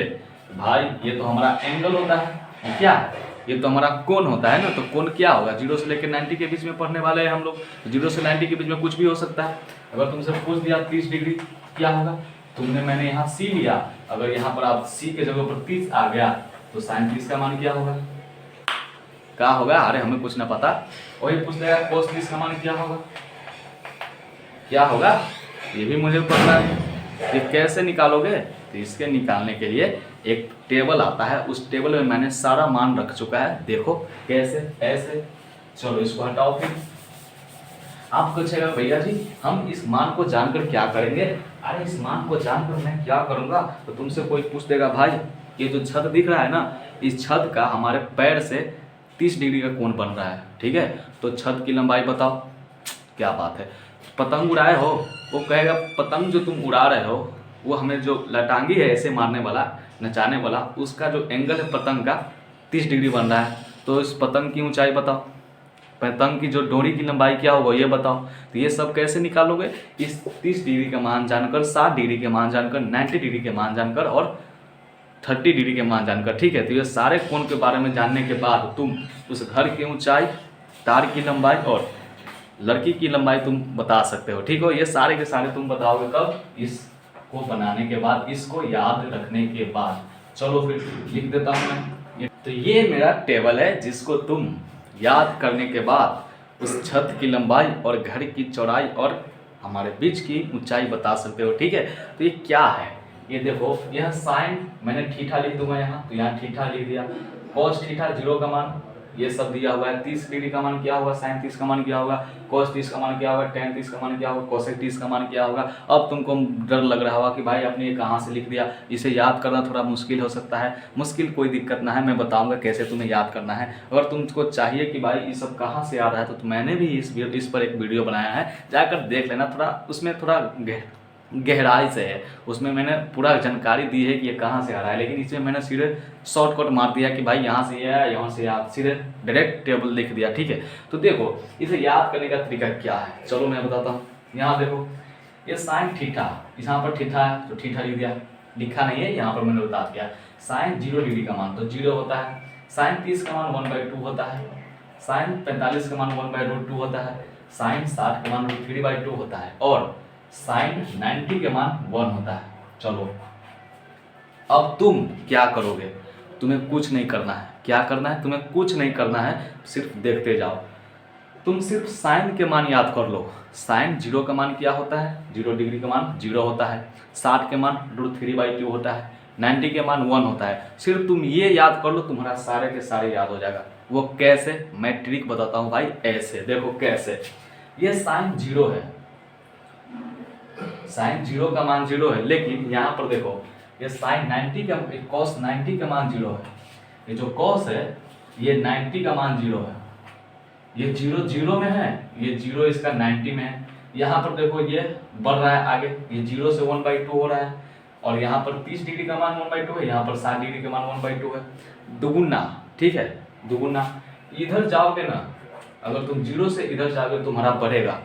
भाई ये तो हमारा एंगल होता है, क्या है, ये तो हमारा कोण होता है ना। तो कोण क्या होगा, 0 से लेकर 90 के बीच में पढ़ने वाले हैं हम लोग। 0 से 90 के बीच में कुछ भी हो सकता है। अगर तुमसे पूछ दिया 30 डिग्री क्या होगा, मैंने यहाँ सी लिया, अगर यहाँ पर आप सी के जगह पर 30 आ गया तो साइन 30 का मान क्या होगा, क्या होगा, अरे हमें कुछ ना पता। वही पूछ लेगा कोस 30 का मान क्या होगा, क्या होगा, ये भी मुझे पता है। ये कैसे निकालोगे, तो इसके निकालने के लिए एक टेबल आता है, उस टेबल में मैंने सारा मान रख चुका है। देखो कैसे, ऐसे। चलो इसको हटाओ। फिर आप पूछेगा भैया जी हम इस मान को जानकर क्या करेंगे। अरे इस मान को जानकर मैं क्या करूंगा, तो तुमसे कोई पूछ देगा भाई ये जो छत दिख रहा है ना, इस छत का हमारे पैर से 30 डिग्री का कोण बन रहा है, ठीक है। तो छत की लंबाई बताओ, क्या बात है। पतंग उड़ाए हो, वो कहेगा पतंग जो तुम उड़ा रहे हो वो हमें जो लटांगी है ऐसे मारने वाला, नचाने वाला, उसका जो एंगल है पतंग का 30 डिग्री बन रहा है। तो इस पतंग की ऊंचाई बताओ, पतंग की जो डोरी की लंबाई क्या होगा ये बताओ। तो ये सब कैसे निकालोगे, इस 30 डिग्री का मान जानकर, 60 डिग्री के मान जानकर, 90 डिग्री के मान जानकर और 30 डिग्री के मान जानकर, ठीक है। तो ये सारे कोण के बारे में जानने के बाद तुम उस घर की ऊंचाई, तार की लंबाई और लड़की की लंबाई तुम बता सकते हो, ठीक हो। ये सारे के सारे तुम बताओगे कब, इसको बनाने के बाद, इसको याद रखने के बाद। चलो फिर लिख देता हूँ मैं। तो ये मेरा टेबल है जिसको तुम याद करने के बाद उस छत की लंबाई और घर की चौड़ाई और हमारे बीच की ऊंचाई बता सकते हो, ठीक है। तो ये क्या है, ये देखो, यह साइन मैंने थीटा लिख दूंगा यहाँ, तो यहाँ थीटा लिख दिया। कॉस थीटा 0 का मान ये सब दिया हुआ है। 30 डिग्री का मान क्या होगा, साइन 30 का मान क्या होगा, कॉस 30 का मान क्या होगा, टेन 30 का मान क्या होगा, कोसेक 30 का मान क्या होगा। अब तुमको डर लग रहा होगा कि भाई आपने ये कहाँ से लिख दिया, इसे याद करना थोड़ा मुश्किल हो सकता है। मुश्किल कोई दिक्कत ना है, मैं बताऊंगा कैसे तुम्हें याद करना है। अगर तुमको चाहिए कि भाई ये सब कहाँ से आ रहा है, तो मैंने भी इस पर एक वीडियो बनाया है, जाकर देख लेना। थोड़ा उसमें थोड़ा गहराई से है, उसमें मैंने पूरा जानकारी दी है कि ये कहाँ से आ रहा है। लेकिन इसमें मैंने सीधे शॉर्टकट मार दिया कि भाई यहाँ से ये है, यहाँ से आप सीधे डायरेक्ट टेबल लिख दिया, ठीक है। तो देखो इसे याद करने का तरीका क्या है, चलो मैं बताता हूँ। यहाँ देखो ये साइन थीटा, यहाँ पर थीटा है तो थीटा लिख दिया, लिखा नहीं है यहाँ पर मैंने बता दिया। साइन 0 डिग्री का मान तो 0 होता है, साइन 30 का मान 1/2 होता है, साइन 45 का मान 1/√2 होता है, साइन 60 का मान 3/2 होता है और साइन 90 के मान 1 होता है। चलो अब तुम क्या करोगे, तुम्हें कुछ नहीं करना है। क्या करना है, तुम्हें कुछ नहीं करना है, सिर्फ देखते जाओ। तुम सिर्फ साइन के मान याद कर लो। साइन 0 का मान क्या होता है, 0 डिग्री का मान 0 होता है, 60 के मान √3/2 होता है, 90 के मान 1 होता है। सिर्फ तुम ये याद कर लो, तुम्हारा सारे के सारे याद हो जाएगा। वो कैसे, मैं ट्रिक बताता हूँ भाई। ऐसे देखो कैसे, ये साइन 0 है, साइन 0 का मान 0 है, लेकिन यहाँ पर देखो ये साइन 90 का, कॉस 90 का मान 0 है। ये जो कॉस है ये 90 का मान 0 है, ये 0 0 में है, ये 0 इसका 90 में है। यहाँ पर देखो ये बढ़ रहा है आगे, ये 0 से 1/2 हो रहा है और यहाँ पर 30 डिग्री का मान 1/2 है, यहाँ पर 60 डिग्री का मान 1/2 है। दुगुना, ठीक है, दुगुना। इधर जाओगे ना, अगर तुम 0 से इधर जाओगे तुम्हारा बढ़ेगा,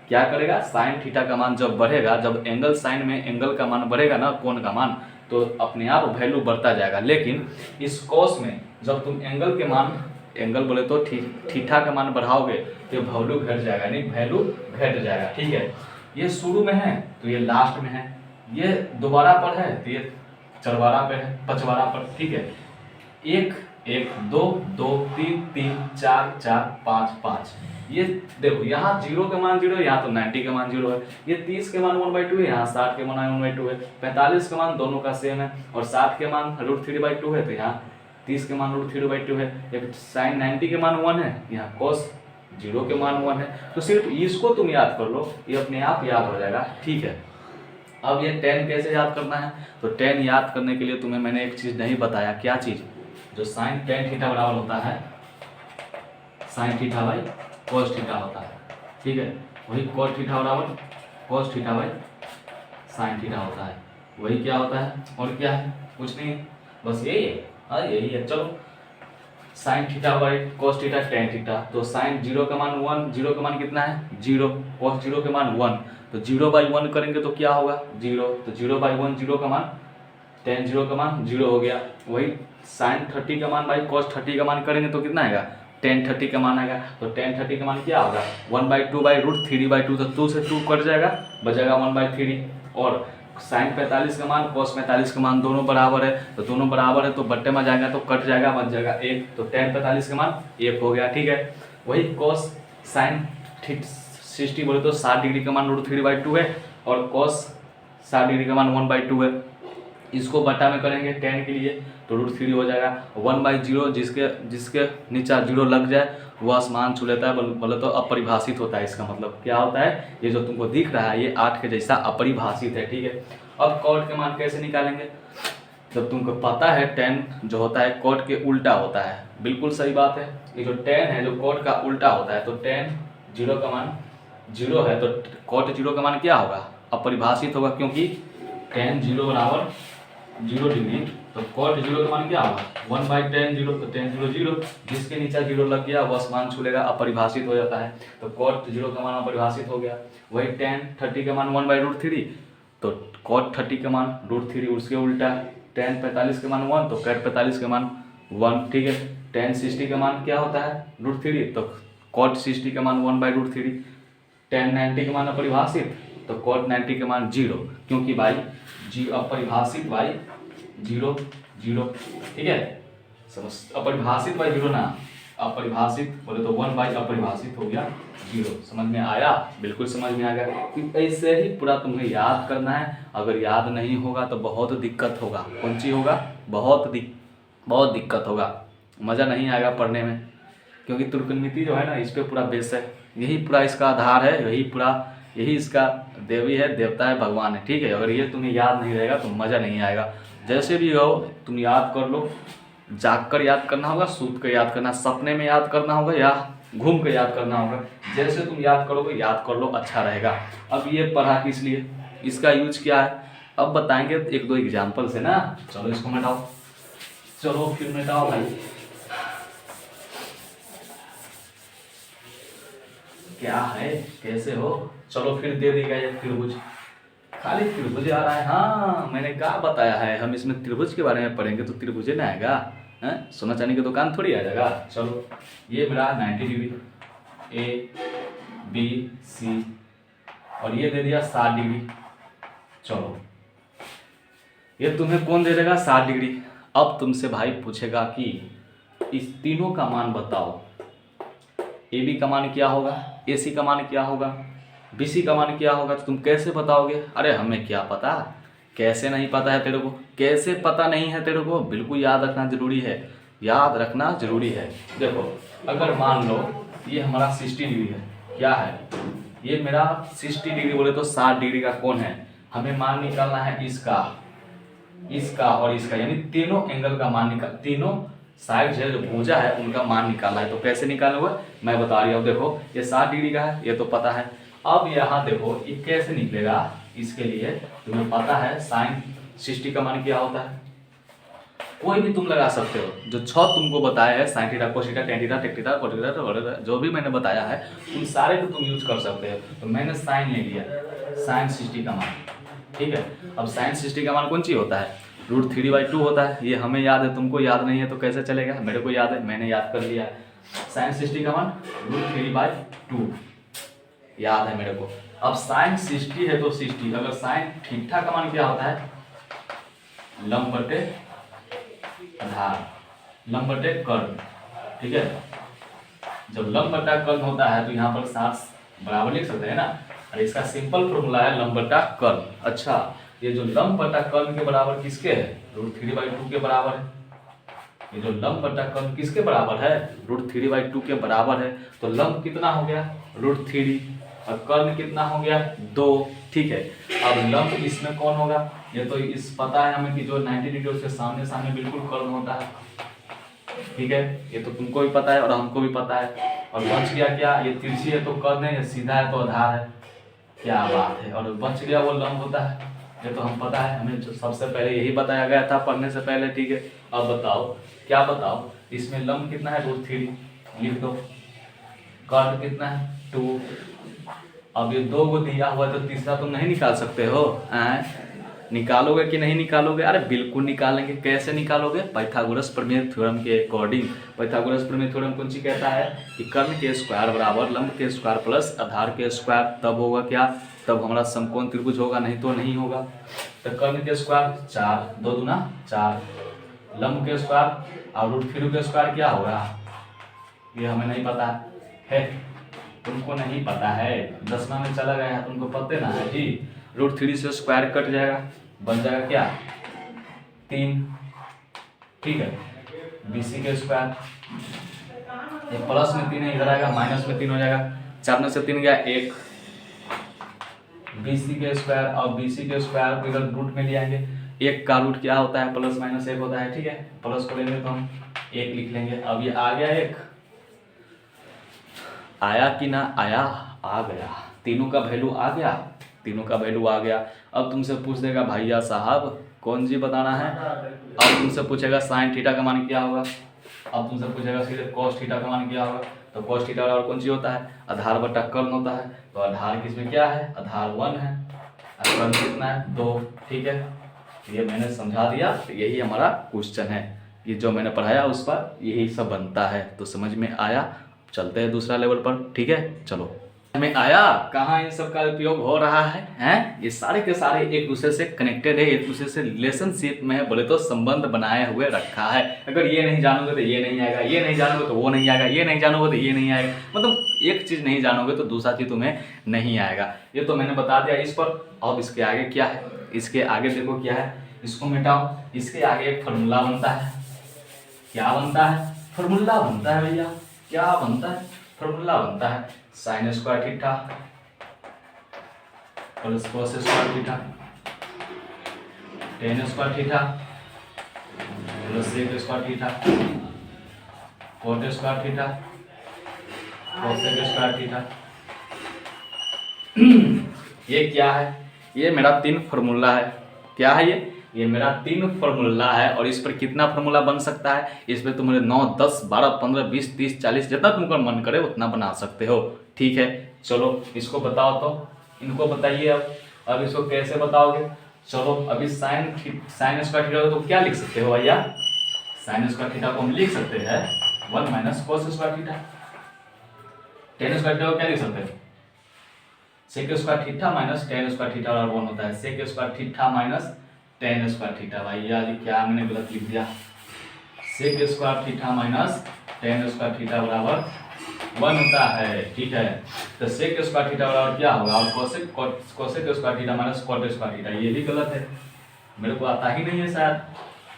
क्या करेगा, साइन थीटा का मान जब बढ़ेगा, जब एंगल साइन में एंगल का मान बढ़ेगा ना, कोण का मान, तो अपने आप वैल्यू बढ़ता जाएगा। लेकिन इस कॉस में जब तुम एंगल के मान, एंगल बोले तो थीटा का मान बढ़ाओगे तो वैल्यू घट जाएगा, यानी वैल्यू घट जाएगा, ठीक है। ये शुरू में है तो ये लास्ट में है, ये दोबारा पर है तो ये चरवारा पे है, पचवारा पर, ठीक है। 1 1 2 2 3 3 4 4 5 5। ये देखो यहाँ 0 के मान 0 है, यहाँ तो 90 के मान 0 है। ये 30 के मान 1/2 है, यहाँ 60 के मान 1/2 है। 45 के मान दोनों का सेम है और 60 के मान √3/2 है, तो यहाँ 30 के मान √3/2 है। एक साइन 90 के मान 1 है, यहाँ कॉस 0 के मान 1 है। तो सिर्फ इसको तुम याद कर लो, ये अपने आप याद हो जाएगा, ठीक है। अब ये tan कैसे याद करना है, तो tan याद करने के लिए तुम्हें मैंने एक चीज़ नहीं बताया। क्या चीज़, जो साइन tan थीटा बराबर होता है sine theta by cos theta होता है, ठीक है। वही कॉस थीटा बराबर cos theta by sine theta होता है, वही क्या होता है और क्या है, कुछ नहीं है, बस यही है। हाँ यही है। चलो sine theta by cos theta tan theta, तो साइन 0 का मान 1, 0 का मान कितना है 0, कॉस 0 के मान 1, तो 0/1 करेंगे तो क्या होगा 0, तो 0/1 0 का मान टेन 0 का मान 0 हो गया। वही साइन 30 का मान बाई कॉस 30 का मान करेंगे तो कितना आएगा टेन 30 का मान आएगा, तो टेन 30 का मान क्या होगा 1/2/√3/2, तो 2 से 2 कट जाएगा, बचेगा 1/3। और साइन 45 का मान कॉस 45 का मान दोनों बराबर है, तो दोनों बराबर है तो बट्टे में जाएगा तो कट जाएगा, बच जाएगा 1, तो टेन 45 का मान 1 हो गया, ठीक है। वही कॉस साइन 60 बोले तो 60 डिग्री का मान √3/2 है, और कॉस 60 डिग्री का मान 1/2 है। इसको बट्टा में करेंगे टेन के लिए तो √3 हो जाएगा, 1/0 जिसके नीचे 0 लग जाए वो आसमान छू लेता है, बोले तो अपरिभाषित होता है। इसका मतलब क्या होता है, ये जो तुमको दिख रहा है ये 8 के जैसा अपरिभाषित है, ठीक है। अब कॉट के मान कैसे निकालेंगे, जब तुमको पता है टेन जो होता है कॉट के उल्टा होता है, बिल्कुल सही बात है। ये जो टेन है जो कॉट का उल्टा होता है, तो टेन 0 का मान 0 है तो कॉट 0 का मान क्या होगा अपरिभाषित होगा, क्योंकि टेन 0 बराबर 0 डिग्री, तो कॉट 0 का मान क्या होगा 1/10 0, तो टेन 0 0, जिसके नीचे 0 लग गया वो आसमान छू लेगा, अपरिभाषित हो जाता है, तो कॉट 0 का मान अपरिभाषित हो गया। वही टेन 30 का मान 1/√3, तो कॉट 30 का मान √3 उसके उल्टा, टेन 45 का मान 1 तो कॉट 45 का मान 1, ठीक है। टेन 60 का मान क्या होता है √3, तो कॉट 60 का मान 1/√3, टेन 90 का मान अपरिभाषित तो कॉट 90 का मान 0, क्योंकि भाई जी अपरिभाषित बाई 0 0, ठीक है। समझ अपरिभाषित बाई 0 ना, अपरिभाषित बोले तो 1/अपरिभाषित हो गया 0, समझ में आया, बिल्कुल समझ में आ गया। ऐसे ही पूरा तुम्हें याद करना है, अगर याद नहीं होगा तो बहुत दिक्कत होगा। कौन सी होगा बहुत दिक्कत होगा, मज़ा नहीं आएगा पढ़ने में, क्योंकि त्रिकोणमिति जो है ना इस पर पूरा बेस है, यही पूरा इसका आधार है, यही इसका देवी है, देवता है, भगवान है, ठीक है। अगर ये तुम्हें याद नहीं रहेगा तो मज़ा नहीं आएगा। जैसे भी हो तुम याद कर लो, जाग कर याद करना होगा, सूत कर याद करना, सपने में याद करना होगा या घूम कर याद करना होगा, जैसे तुम याद करोगे याद कर लो, अच्छा रहेगा। अब ये पढ़ा किस लिए, इसका यूज क्या है अब बताएंगे 1-2 एग्जाम्पल से ना। चलो इसको मिटाओ, चलो फिर मिटाओ भाई, क्या है कैसे हो। चलो फिर दे देगा ये त्रिभुज, खाली त्रिभुज आ रहा है। हाँ मैंने क्या बताया है, हम इसमें त्रिभुज के बारे में पढ़ेंगे तो त्रिभुज ना आएगा, हैं सोना चांदी की दुकान थोड़ी आ जाएगा। चलो ये मेरा 90 डिग्री ABC, और ये दे दिया 60 डिग्री। चलो ये तुम्हें कौन दे देगा 60 डिग्री। अब तुमसे भाई पूछेगा कि इस तीनों का मान बताओ, AB का मान क्या होगा, AC का मान क्या होगा, BC का मान क्या होगा, तो तुम कैसे बताओगे। अरे हमें क्या पता, कैसे नहीं पता है तेरे को, कैसे पता नहीं है तेरे को, बिल्कुल याद रखना जरूरी है, याद रखना जरूरी है। देखो अगर मान लो ये हमारा 60 डिग्री है, क्या है ये मेरा 60 डिग्री बोले तो 60 डिग्री का कौन है, हमें मान निकालना है इसका और इसका, यानी तीनों एंगल का मान निकाल, तीनों साइड जो भुजा है उनका मान निकालना है। तो कैसे निकालोगे मैं बता रही हूँ। देखो ये 60 डिग्री का है, ये तो पता है। अब यहाँ देखो ये कैसे निकलेगा, इसके लिए तुम्हें पता है साइन 60 का मान क्या होता है, कोई भी तुम लगा सकते हो, जो 6 तुमको बताया है sine theta cos theta tan theta sec theta cot theta जो भी मैंने बताया है उन सारे को तुम यूज कर सकते हो। तो मैंने साइन ले लिया, साइन 60 का मान, ठीक है। अब साइन 60 का मान कौन सी होता है √3/2 होता है, ये हमें याद है, तुमको याद नहीं है तो कैसे चलेगा, मेरे को याद है मैंने याद कर लिया। साइन 60 का मान √3/2 याद है मेरे को। अब साइन 60 है तो 60, अगर साइन थीटा का मान क्या होता है लंब बटे आधार, लंब बटे कर्ण, ठीक है। जब लंब बटा कर्ण होता है तो यहाँ पर 60 बराबर लिख सकते हैं ना, और इसका सिंपल फॉर्मूला है लंब बटा कर्ण। अच्छा ये जो लंब बटा कर्ण के बराबर किसके है √3/2 के बराबर है, ये जो लंब बटा कर्ण किसके बराबर है √3/2 के बराबर है। तो लंब कितना हो गया √3 और कर्ण कितना हो गया 2, ठीक है। अब लंब इसमें कौन होगा, ये तो इस पता है हमें कि जो 90 डिग्री उसके सामने सामने बिल्कुल कर्ण होता है, ठीक है। ये तो तुमको भी पता है और हमको भी पता है। और बच गया क्या, ये तिरछी है तो कर्ण है, ये सीधा है तो आधार है। क्या बात है, और बच गया वो लंब होता है, ये तो हम पता है, हमें जो सबसे पहले यही बताया गया था पढ़ने से पहले, ठीक है। अब बताओ, क्या बताओ, इसमें लंब कितना है, √3 लिख दो, कर्ण कितना है 2। अब ये 2 को दिया हुआ है तो तीसरा तुम नहीं निकाल सकते हो, निकालोगे कि नहीं निकालोगे? अरे बिल्कुल निकालेंगे। कैसे निकालोगे? पाइथागोरस प्रमेय थ्योरम के अकॉर्डिंग। पाइथागोरस प्रमेय थ्योरम कौन सी कहता है कि कर्ण के स्क्वायर बराबर लंब के स्क्वायर प्लस आधार के स्क्वायर, तब होगा क्या, तब हमारा समकोण त्रिभुज होगा, नहीं तो नहीं होगा। तो कर्ण के स्क्वायर 4, 2 दूना 4, लंब के स्क्वायर और √3 के स्क्वायर क्या होगा, ये हमें नहीं पता है, तुमको नहीं पता है, 10वां में चला गया है, तुमको पता ना है जी। √3 से स्क्वायर कट जाएगा, बन जाएगा क्या 3, ठीक है। BC के स्क्वायर, ये प्लस में 3 है, इधर आएगा माइनस में 3 हो जाएगा, 4 में से 3 गया 1, BC के स्क्वायर और BC के स्क्वायर को इधर रूट में ले आएंगे, 1 का रूट क्या होता है, +-1 होता है, ठीक है। प्लस को लेंगे तो हम 1 लिख लेंगे। अब ये आ गया 1, आया कि ना आया, आ गया, तीनों का वैल्यू आ गया, तीनों का वैल्यू आ गया। अब तुमसे पूछ देगा भैया साहब कौन जी बताना है, अब तुमसे पूछेगा साइन थीटा का मान क्या होगा, अब तुमसे पूछेगा सीधे कॉस थीटा का मान क्या होगा, तो कॉस थीटा और कौन सी होता है, आधार बटा कर्ण होता है, तो आधार किसमें क्या है, आधार 1 है, और कर्ण कितना है 2, ठीक है। ये मैंने समझा दिया, तो यही हमारा क्वेश्चन है, ये जो मैंने पढ़ाया उस पर यही सब बनता है, तो समझ में आया। चलते हैं दूसरा लेवल पर, ठीक है, चलो। में आया कहाँ इन सब का उपयोग हो रहा है, ये सारे के सारे एक दूसरे से कनेक्टेड है, एक दूसरे से रिलेशनशिप में बोले तो संबंध बनाए हुए रखा है। अगर ये नहीं जानोगे तो ये नहीं आएगा, ये नहीं जानोगे तो वो नहीं आएगा, ये नहीं जानोगे तो ये नहीं आएगा, मतलब एक चीज़ नहीं जानोगे तो दूसरा चीज़ तुम्हें नहीं आएगा। ये तो मैंने बता दिया इस पर। अब इसके आगे क्या है, इसके आगे देखो क्या है, इसको मिटाओ, इसके आगे एक फार्मूला बनता है, क्या बनता है, फार्मूला बनता है भैया, क्या बनता है, फार्मूला बनता है, sine square theta plus cos square theta tan square theta plus sec square theta cot square theta cosec square theta. ये क्या है, ये मेरा 3 फार्मूला है, क्या है ये मेरा 3 फार्मूला है, और इस पर कितना फार्मूला बन सकता है, इस पर तुम 9, 10, 12, 15, 20, 30, 40 जितना तुमको मन करे उतना बना सकते हो, ठीक है। चलो इसको बताओ, तो इनको बताइए। अब इसको कैसे बताओगे, चलो अभी साइन स्क्वायर थीटा तो क्या लिख सकते हो भैया, साइन स्क्वायर थीटा को हम लिख सकते हैं 1 minus cos square theta, tan square theta को क्या लिख सकते हैं, sec square theta minus tan square theta और 1 होता है sec square theta minus tan square theta. भैया जी क्या मैंने गलत लिख दिया, sec square theta minus tan square theta बराबर 1 होता है, ठीक है। तो सेक स्क्वायर थीटा बराबर क्या होगा, और cosec square theta minus cot square theta, ये भी गलत है, मेरे को आता ही नहीं है शायद,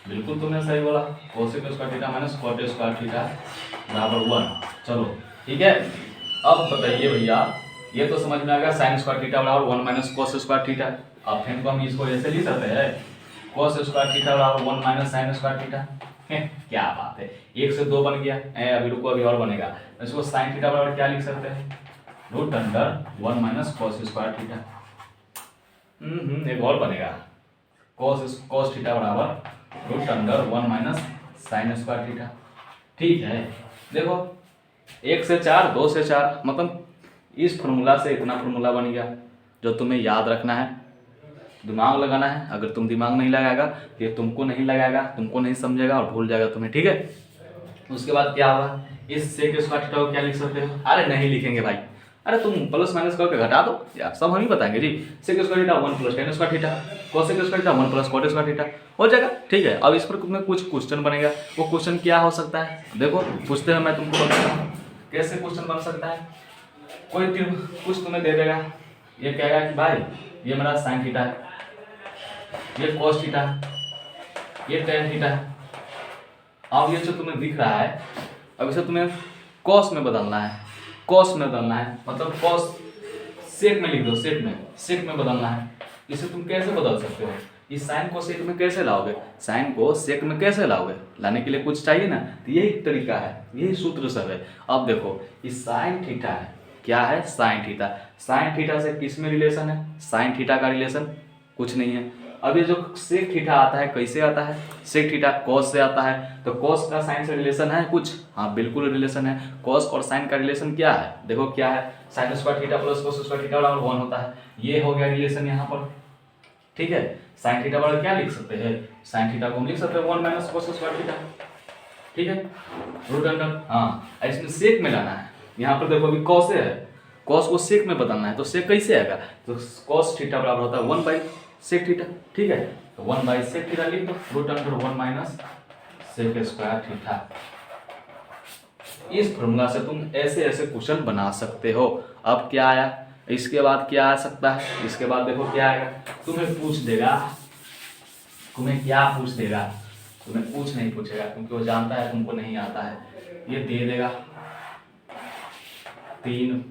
बिल्कुल तुमने सही बोला, cosec square theta minus cot square theta बराबर 1। चलो ठीक है, अब बताइए भैया, ये तो समझ में आ गया, साइन स्क्वायर थीटा बराबर 1 माइनस कॉस स्क्वायर थीटा। अब फिर को हम इसको ऐसे लिख सकते हैं, कॉस स्क्वायर थीटा बराबर 1 माइनस साइन स्क्वायर थीटा। क्या बात है, 1 से 2 बन गया, अभी रुको अभी और बनेगा। इसको साइन थीटा बराबर क्या लिख सकते हैं, √1 माइनस कॉस स्क्वायर थीटा। एक और बनेगा, कॉस थीटा बराबर √1 माइनस साइन स्क्वायर थीटा। ठीक है, देखो 1 से 4, 2 से 4, मतलब इस फार्मूला से इतना फार्मूला बन गया, जो तुम्हें याद रखना है, दिमाग लगाना है। अगर तुम दिमाग नहीं लगाएगा ये तुमको नहीं लगाएगा, तुमको नहीं समझेगा और भूल जाएगा तुम्हें, ठीक है। उसके बाद क्या होगा, इस सेक स्क्वायर थीटा को क्या लिख सकते हो, अरे नहीं लिखेंगे भाई, अरे तुम प्लस माइनस करके घटा दो यार, सब हम ही बताएंगे जी। Sec square theta 1 plus tan square theta, cosec square theta 1 plus cot square theta, हो जाएगा, ठीक है। अब इस पर तुम्हें कुछ क्वेश्चन बनेगा, वो क्वेश्चन क्या हो सकता है, देखो पूछते हैं, मैं तुमको बताता हूँ कैसे क्वेश्चन बन सकता है। कोई कुछ तुम्हें दे देगा, ये कहेगा कि भाई ये मेरा साइन थीटा है, ये कॉस थीटा है, ये टेन थीटा है। अब ये जो तुम्हें दिख रहा है, अब इसे तुम्हें कॉस में बदलना है, कॉस में बदलना है, मतलब कॉस सेक में लिख दो, सेक में बदलना है। इसे तुम कैसे बदल सकते हो, इस साइन को सेक में कैसे लाओगे, साइन को सेक में कैसे लाओगे, लाने के लिए कुछ चाहिए ना, तो यही तरीका है, यही सूत्र सब है। अब देखो इस साइन थीटा है, क्या है, साइन थीटा। साइन थीटा से किस में रिलेशन है, साइन थीटा का रिलेशन कुछ नहीं है। अब ये जो सेक थीटा आता है कैसे आता है, सेक थीटा कॉस से आता है, तो कॉस का साइन से रिलेशन है कुछ, हाँ बिल्कुल रिलेशन है। कॉस और साइन का रिलेशन क्या है, देखो क्या है, sine square theta plus cos square theta बराबर 1 होता है, ये हो गया रिलेशन यहाँ पर, ठीक है। साइन थीटा बराबर क्या लिख सकते हैं, साइन थीटा को हम लिख सकते हैं 1 माइनस कॉस स्क्वायर थीटा, ठीक है, रूट अंडर, हाँ इसमें सेक में लाना है। यहाँ पर देखो अभी कॉस है, कॉस को सेक में बदलना है, तो सेक कैसे आएगा, तो कॉस थीटा बराबर होता है 1 बाई सेक थीटा, ठीक है, तो 1 बाई सेक थीटा लिख दो, root under 1 minus sec square theta. इस फॉर्मूला से तुम ऐसे ऐसे क्वेश्चन बना सकते हो। अब क्या आया, इसके बाद क्या आ सकता है, इसके बाद देखो क्या आएगा, तुम्हें पूछ देगा, तुम्हें क्या पूछ देगा, तुम्हें कुछ नहीं पूछेगा क्योंकि वो जानता है तुमको नहीं आता है। ये दे देगा 3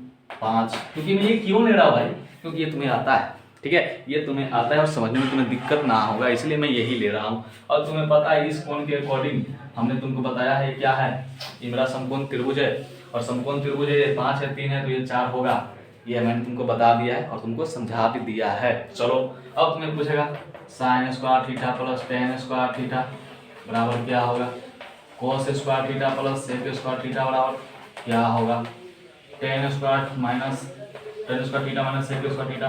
5, क्योंकि मैं ये क्यों ले रहा हूँ भाई, क्योंकि ये तुम्हें आता है, ठीक है, ये तुम्हें आता है और समझने में तुम्हें दिक्कत ना होगा, इसलिए मैं यही ले रहा हूँ। और तुम्हें पता है इस कोण के अकॉर्डिंग हमने तुमको बताया है क्या है, ये मेरा समकोण त्रिभुज है, और समकोण त्रिभुज है 5 है 3 है तो ये 4 होगा, ये मैंने तुमको बता दिया है और तुमको समझा भी दिया है। चलो अब तुम्हें पूछेगा sine square theta plus tan square theta बराबर क्या होगा, cos square theta plus sec square theta बराबर क्या होगा, tan square minus tan square theta minus sec square theta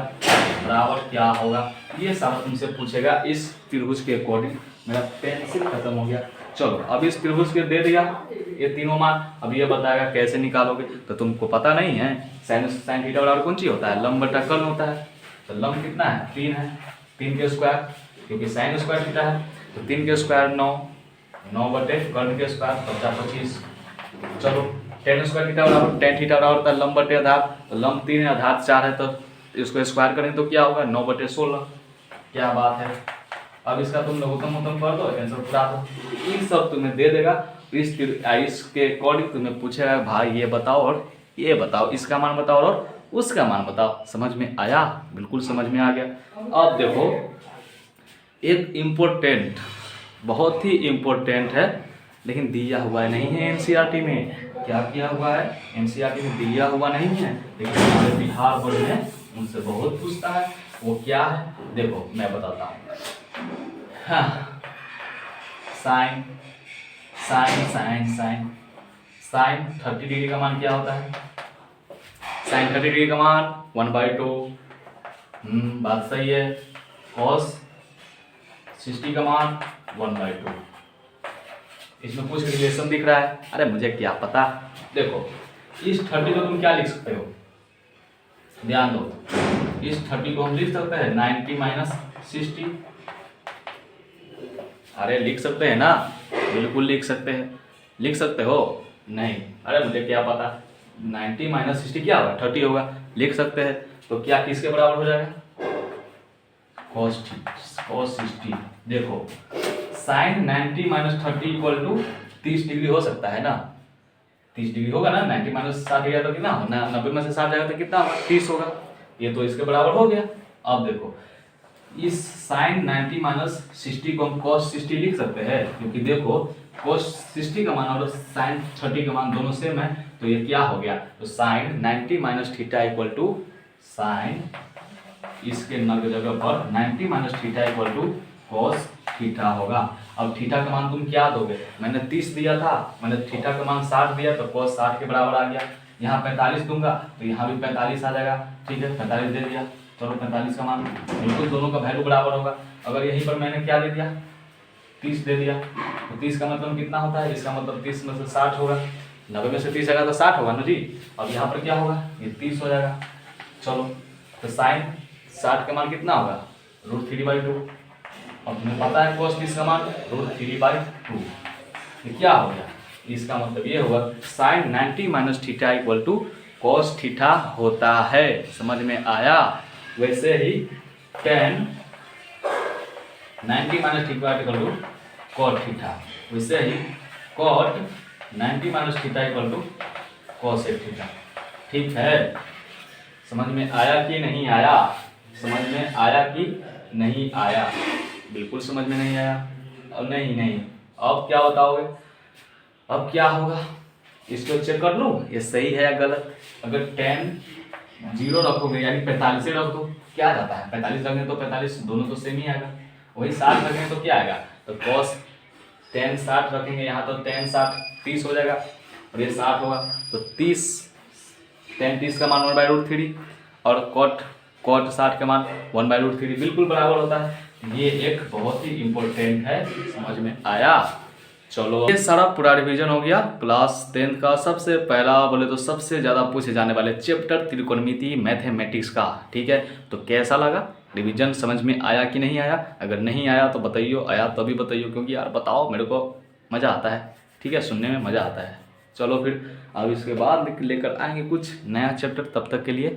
बराबर क्या होगा, ये सारा तुमसे पूछेगा इस त्रिभुज के अकॉर्डिंग। मेरा पेंसिल खत्म हो गया। चलो अब इस त्रिभुज के दे दिया ये तीनों मान, अब ये बताएगा कैसे निकालोगे, तो तुमको पता नहीं है साइन थीटा बराबर कौन चीज होता है, लंब बटा कर्ल होता है, तो लंब कितना है 3 है, 3 के स्क्वायर, क्योंकि साइन स्क्वायर थीटा है तो 3 के स्क्वायर 9, 9 बटे कर्ल के स्क्वायर 25। चलो टेन स्क्वायर थीटा बराबर टेन थीटा बराबर होता है लंब बटे आधार, तो लंब 3 है आधार 4 है, तो इसको स्क्वायर करें तो क्या होगा 9 बटे 16, क्या बात है। अब इसका तुम लघुत्तम उत्तम कर दो, आंसर पूरा दो, इन सब तुम्हें दे देगा। इसके अकॉर्डिंग तुम्हें पूछेगा भाई ये बताओ और ये बताओ, इसका मान बताओ और उसका मान बताओ। समझ में आया, बिल्कुल समझ में आ गया। अब देखो एक इम्पोर्टेंट, बहुत ही इम्पोर्टेंट है लेकिन दिया हुआ नहीं है एनसीईआरटी में, क्या किया हुआ है एनसीईआरटी में दिया हुआ नहीं है, लेकिन हमारे बिहार बोर्ड में उनसे बहुत पूछता है, वो क्या है देखो मैं बताता हूँ। हाँ, sine sine sine sine sine 30 degree का मान क्या होता है, साइन 30 डिग्री का मान 1/2, बात सही है। कॉस 60 का मान 1/2, इसमें कुछ रिलेशन दिख रहा है, अरे मुझे क्या पता। देखो इस 30 को तुम क्या लिख सकते हो, ध्यान दो, इस 30 को हम लिख सकते हैं 90 माइनस 60, अरे लिख सकते हैं ना, बिल्कुल लिख सकते हैं, लिख सकते हो नहीं, अरे मुझे क्या पता, 90 माइनस 60 क्या होगा 30 होगा, लिख सकते हैं। तो क्या किसके बराबर हो जाएगा, cos 60। देखो sine 90 minus 30 equal to 30 degree हो सकता है ना, 30 डिग्री होगा ना, 90 माइनस 60 गया तो कितना होगा, 90 में से 60 जाएगा तो कितना होगा 30 होगा, ये तो इसके बराबर हो गया। अब देखो इस साइन 90 माइनस 60 को हम cos 60 लिख सकते हैं, क्योंकि देखो cos 60 का मान और साइन 30 का मान दोनों सेम है, तो ये क्या हो गया, तो sine 90 minus theta equal to sine, इसके जगह पर 90 minus theta equal to cos theta होगा। अब थीटा का मान तुम क्या दोगे, मैंने 30 दिया था, मैंने थीटा का मान 60 दिया तो cos 60 के बराबर आ गया, यहाँ 45 दूंगा तो यहाँ भी 45 आ जाएगा, ठीक है 45 दे दिया, चलो 45 का मान बिल्कुल दोनों का वैल्यू बराबर होगा। अगर यहीं पर मैंने क्या दे दिया 30 दे दिया, तो 30 का मतलब कितना होता है, इसका मतलब 30 में से 60 होगा, 90 में से 30 आएगा तो 60 होगा ना जी। अब यहाँ पर क्या होगा, ये 30 हो जाएगा। चलो तो साइन 60 का मान कितना होगा, √3/2, और तुम्हें पता है cos 30 का मान √3/2, ये क्या हो गया, इसका मतलब ये होगा sine 90 minus theta equal to cos theta होता है। समझ में आया। वैसे ही tan 90 minus theta equal to cot theta, वैसे ही cot 90 minus theta equal to cos theta, ठीक है। समझ में आया कि नहीं आया, समझ में आया कि नहीं आया। बिल्कुल समझ में नहीं आया। अब नहीं, अब क्या बताओगे, अब क्या होगा, इसको चेक कर लूँ ये सही है या गलत। अगर 10 0 रखोगे यानी 45 रख दो, क्या आ जाता है 45 रखेंगे तो 45 दोनों तो सेम ही आएगा। वही 60 रखेंगे तो क्या आएगा, तो cos 10 60 रखेंगे यहाँ तो 10 60 30 हो जाएगा, और ये 60 होगा तो 30 10 30 का मान 1/√3 और cot 60 का मान 1/√3 बिल्कुल बराबर होता है। ये एक बहुत ही इम्पोर्टेंट है, समझ में आया। चलो ये सारा पूरा रिवीजन हो गया क्लास 10 का सबसे पहला बोले तो सबसे ज़्यादा पूछे जाने वाले चैप्टर त्रिकोणमिति मैथमेटिक्स का। ठीक है, तो कैसा लगा रिवीजन, समझ में आया कि नहीं आया? अगर नहीं आया तो बताइए, आया तो भी बताइए, क्योंकि यार बताओ मेरे को मज़ा आता है। ठीक है, सुनने में मज़ा आता है। चलो फिर अब इसके बाद लेकर आएंगे कुछ नया चैप्टर, तब तक के लिए